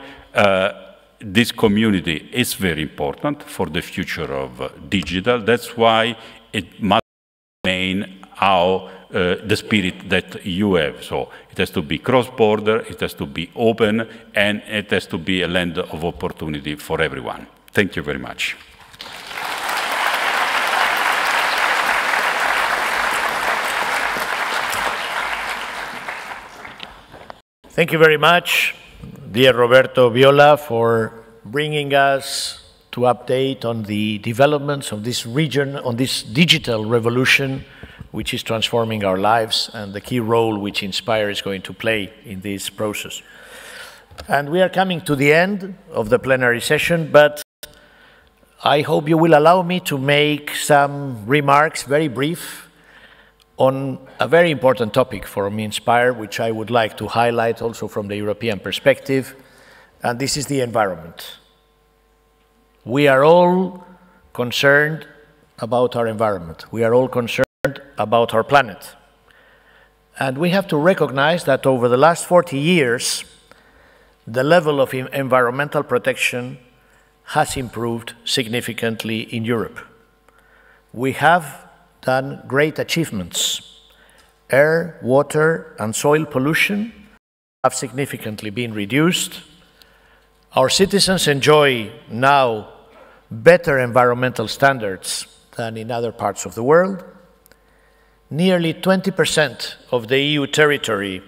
this community is very important for the future of digital. That's why it must remain the spirit that you have. So it has to be cross-border, it has to be open, and it has to be a land of opportunity for everyone. Thank you very much. Thank you very much, dear Roberto Viola, for bringing us to update on the developments of this region, on this digital revolution, which is transforming our lives, and the key role which Inspire is going to play in this process. And we are coming to the end of the plenary session, but I hope you will allow me to make some remarks, very brief, on a very important topic for me, Inspire, which I would like to highlight also from the European perspective, and this is the environment. We are all concerned about our environment. We are all concerned about our planet. And we have to recognize that over the last 40 years, the level of environmental protection has improved significantly in Europe. We have done great achievements. Air, water, and soil pollution have significantly been reduced. Our citizens enjoy now better environmental standards than in other parts of the world. Nearly 20% of the EU territory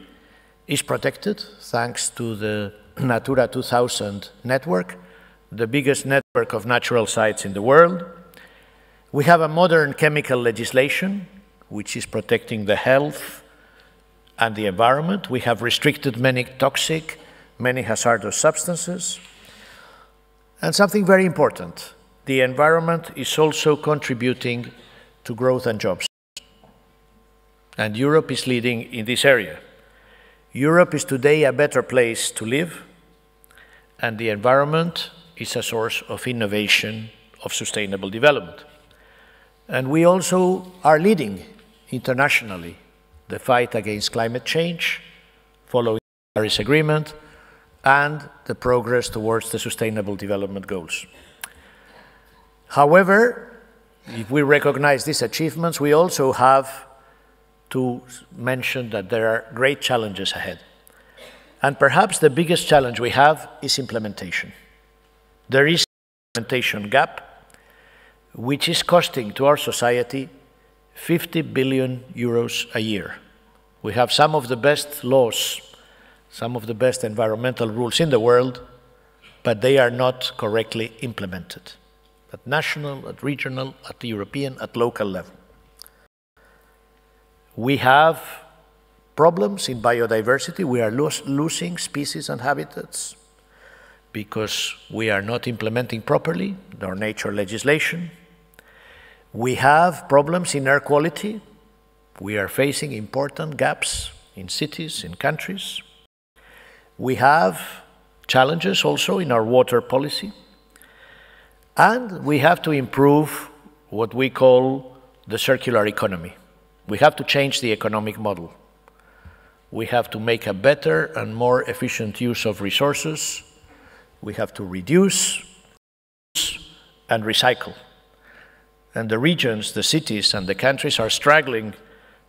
is protected thanks to the Natura 2000 network, the biggest network of natural sites in the world. We have a modern chemical legislation which is protecting the health and the environment. We have restricted many toxic, many hazardous substances. And something very important, the environment is also contributing to growth and jobs. And Europe is leading in this area. Europe is today a better place to live, and the environment is a source of innovation, of sustainable development. And we also are leading internationally the fight against climate change, following the Paris Agreement, and the progress towards the Sustainable Development Goals. However, if we recognize these achievements, we also have to mention that there are great challenges ahead. And perhaps the biggest challenge we have is implementation. There is an implementation gap, which is costing to our society 50 billion euros a year. We have some of the best laws, some of the best environmental rules in the world, but they are not correctly implemented at national, at regional, at the European, at local level. We have problems in biodiversity. We are losing species and habitats because we are not implementing properly our nature legislation. We have problems in air quality. We are facing important gaps in cities, in countries. We have challenges also in our water policy. And we have to improve what we call the circular economy. We have to change the economic model. We have to make a better and more efficient use of resources. We have to reduce and recycle. And the regions, the cities, and the countries are struggling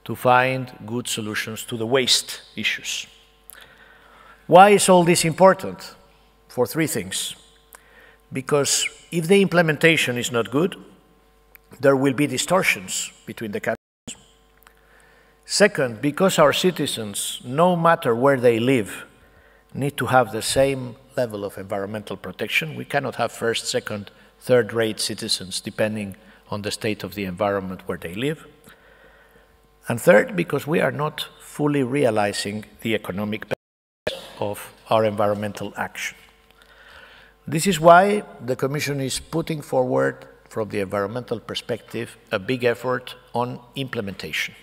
to find good solutions to the waste issues. Why is all this important? For three things. Because if the implementation is not good, there will be distortions between the countries. Second, because our citizens, no matter where they live, need to have the same level of environmental protection. We cannot have first, second, third-rate citizens depending on the state of the environment where they live. And third, because we are not fully realizing the economic benefits of our environmental action. This is why the Commission is putting forward, from the environmental perspective, a big effort on implementation.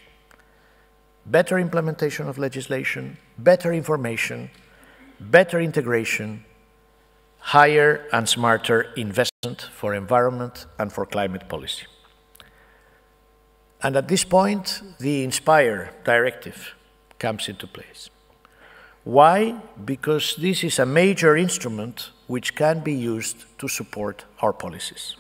Better implementation of legislation, better information, better integration, higher and smarter investment for environment and for climate policy. And at this point, the INSPIRE directive comes into place. Why? Because this is a major instrument which can be used to support our policies.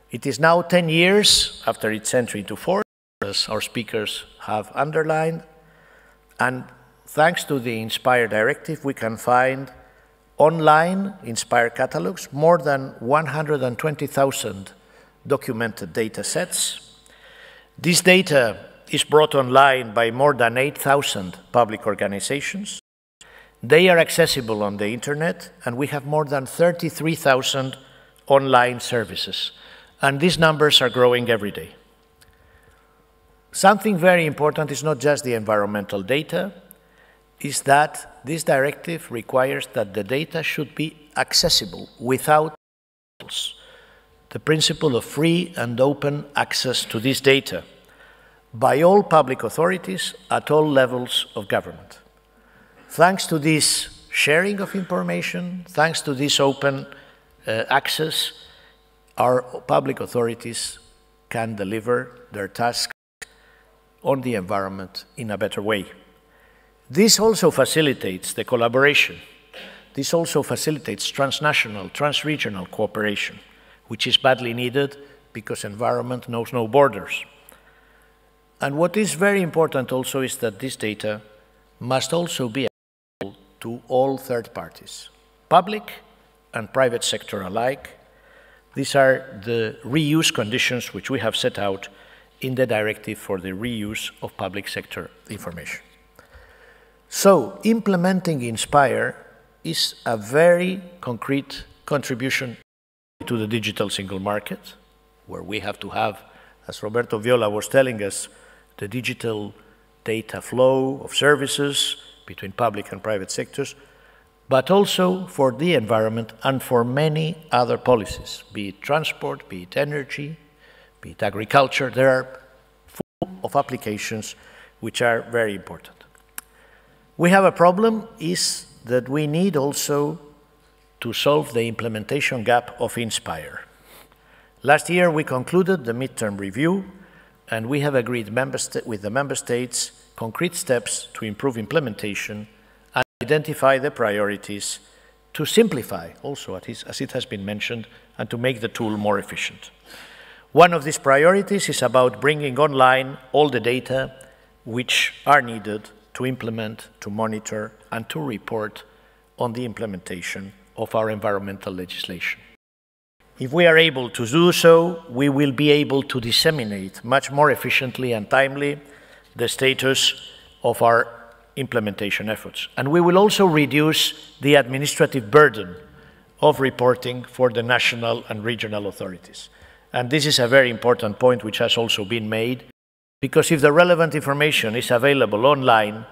It is now 10 years after its entry into force, as our speakers have underlined, and thanks to the INSPIRE directive, we can find online INSPIRE catalogs, more than 120,000 documented data sets. This data is brought online by more than 8,000 public organizations. They are accessible on the internet, and we have more than 33,000 online services. And these numbers are growing every day. Something very important is not just the environmental data, is that this directive requires that the data should be accessible without rules. The principle of free and open access to this data by all public authorities at all levels of government. Thanks to this sharing of information, thanks to this open access, our public authorities can deliver their tasks on the environment in a better way. This also facilitates the collaboration. This also facilitates transnational, transregional cooperation, which is badly needed because environment knows no borders. And what is very important also is that this data must also be available to all third parties, public and private sector alike. These are the reuse conditions which we have set out in the directive for the reuse of public sector information. So, implementing INSPIRE is a very concrete contribution to the digital single market, where we have to have, as Roberto Viola was telling us, the digital data flow of services between public and private sectors, but also for the environment and for many other policies, be it transport, be it energy, be it agriculture. There are full of applications which are very important. We have a problem is that we need also to solve the implementation gap of INSPIRE. Last year we concluded the midterm review and we have agreed with the member states concrete steps to improve implementation and identify the priorities to simplify also, as it has been mentioned, and to make the tool more efficient. One of these priorities is about bringing online all the data which are needed to implement, to monitor, and to report on the implementation of our environmental legislation. If we are able to do so, we will be able to disseminate much more efficiently and timely the status of our implementation efforts. And we will also reduce the administrative burden of reporting for the national and regional authorities. And this is a very important point which has also been made, because if the relevant information is available online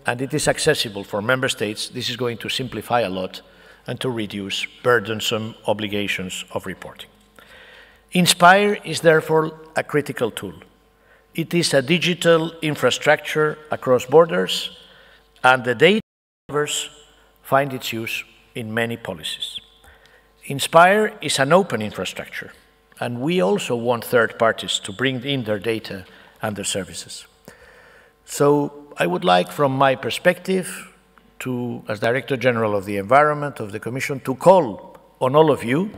and it is accessible for member states, this is going to simplify a lot and to reduce burdensome obligations of reporting. INSPIRE is therefore a critical tool. It is a digital infrastructure across borders, and the data find its use in many policies. INSPIRE is an open infrastructure, and we also want third parties to bring in their data and their services. So I would like, from my perspective, as Director General of the Environment of the Commission, to call on all of you,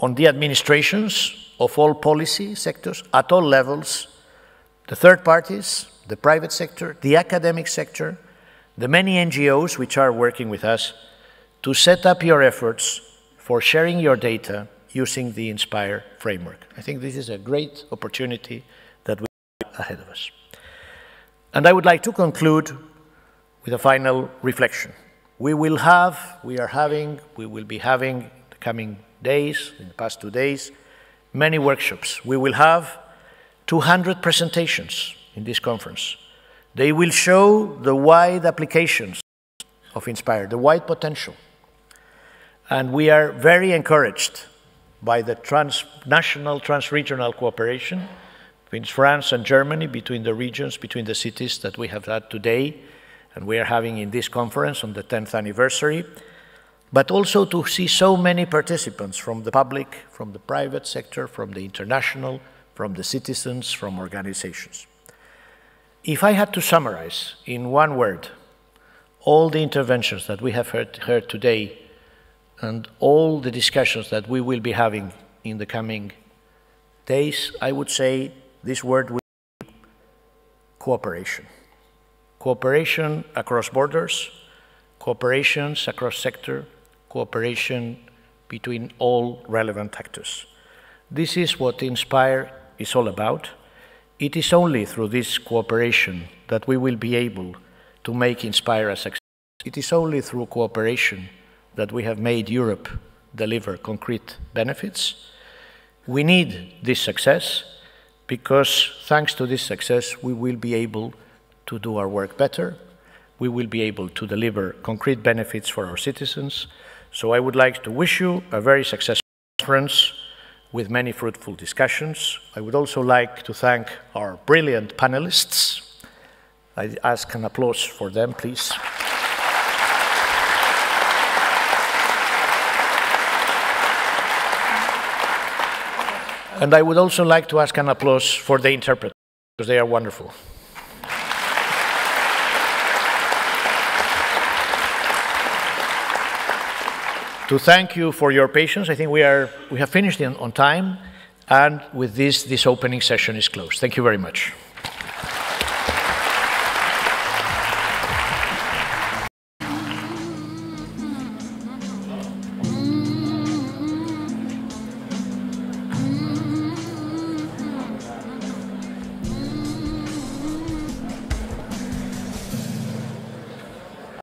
on the administrations of all policy sectors, at all levels, the third parties, the private sector, the academic sector, the many NGOs which are working with us, to set up your efforts for sharing your data using the INSPIRE framework. I think this is a great opportunity that we have ahead of us. And I would like to conclude with a final reflection. We will be having in the coming days, in the past 2 days, many workshops. We will have 200 presentations in this conference. They will show the wide applications of INSPIRE, the wide potential. And we are very encouraged by the transnational, transregional cooperation between France and Germany, between the regions, between the cities that we have had today, and we are having in this conference on the 10th anniversary, but also to see so many participants from the public, from the private sector, from the international, from the citizens, from organizations. If I had to summarize in one word all the interventions that we have heard today and all the discussions that we will be having in the coming days, I would say this word would be cooperation. Cooperation across borders, cooperations across sector, cooperation between all relevant actors. This is what INSPIRE is all about. It is only through this cooperation that we will be able to make INSPIRE a success. It is only through cooperation that we have made Europe deliver concrete benefits. We need this success because thanks to this success, we will be able to do our work better. We will be able to deliver concrete benefits for our citizens. So I would like to wish you a very successful conference with many fruitful discussions. I would also like to thank our brilliant panelists. I ask an applause for them, please. And I would also like to ask an applause for the interpreters, because they are wonderful. To thank you for your patience. I think we have finished on time, and with this opening session is closed. Thank you very much.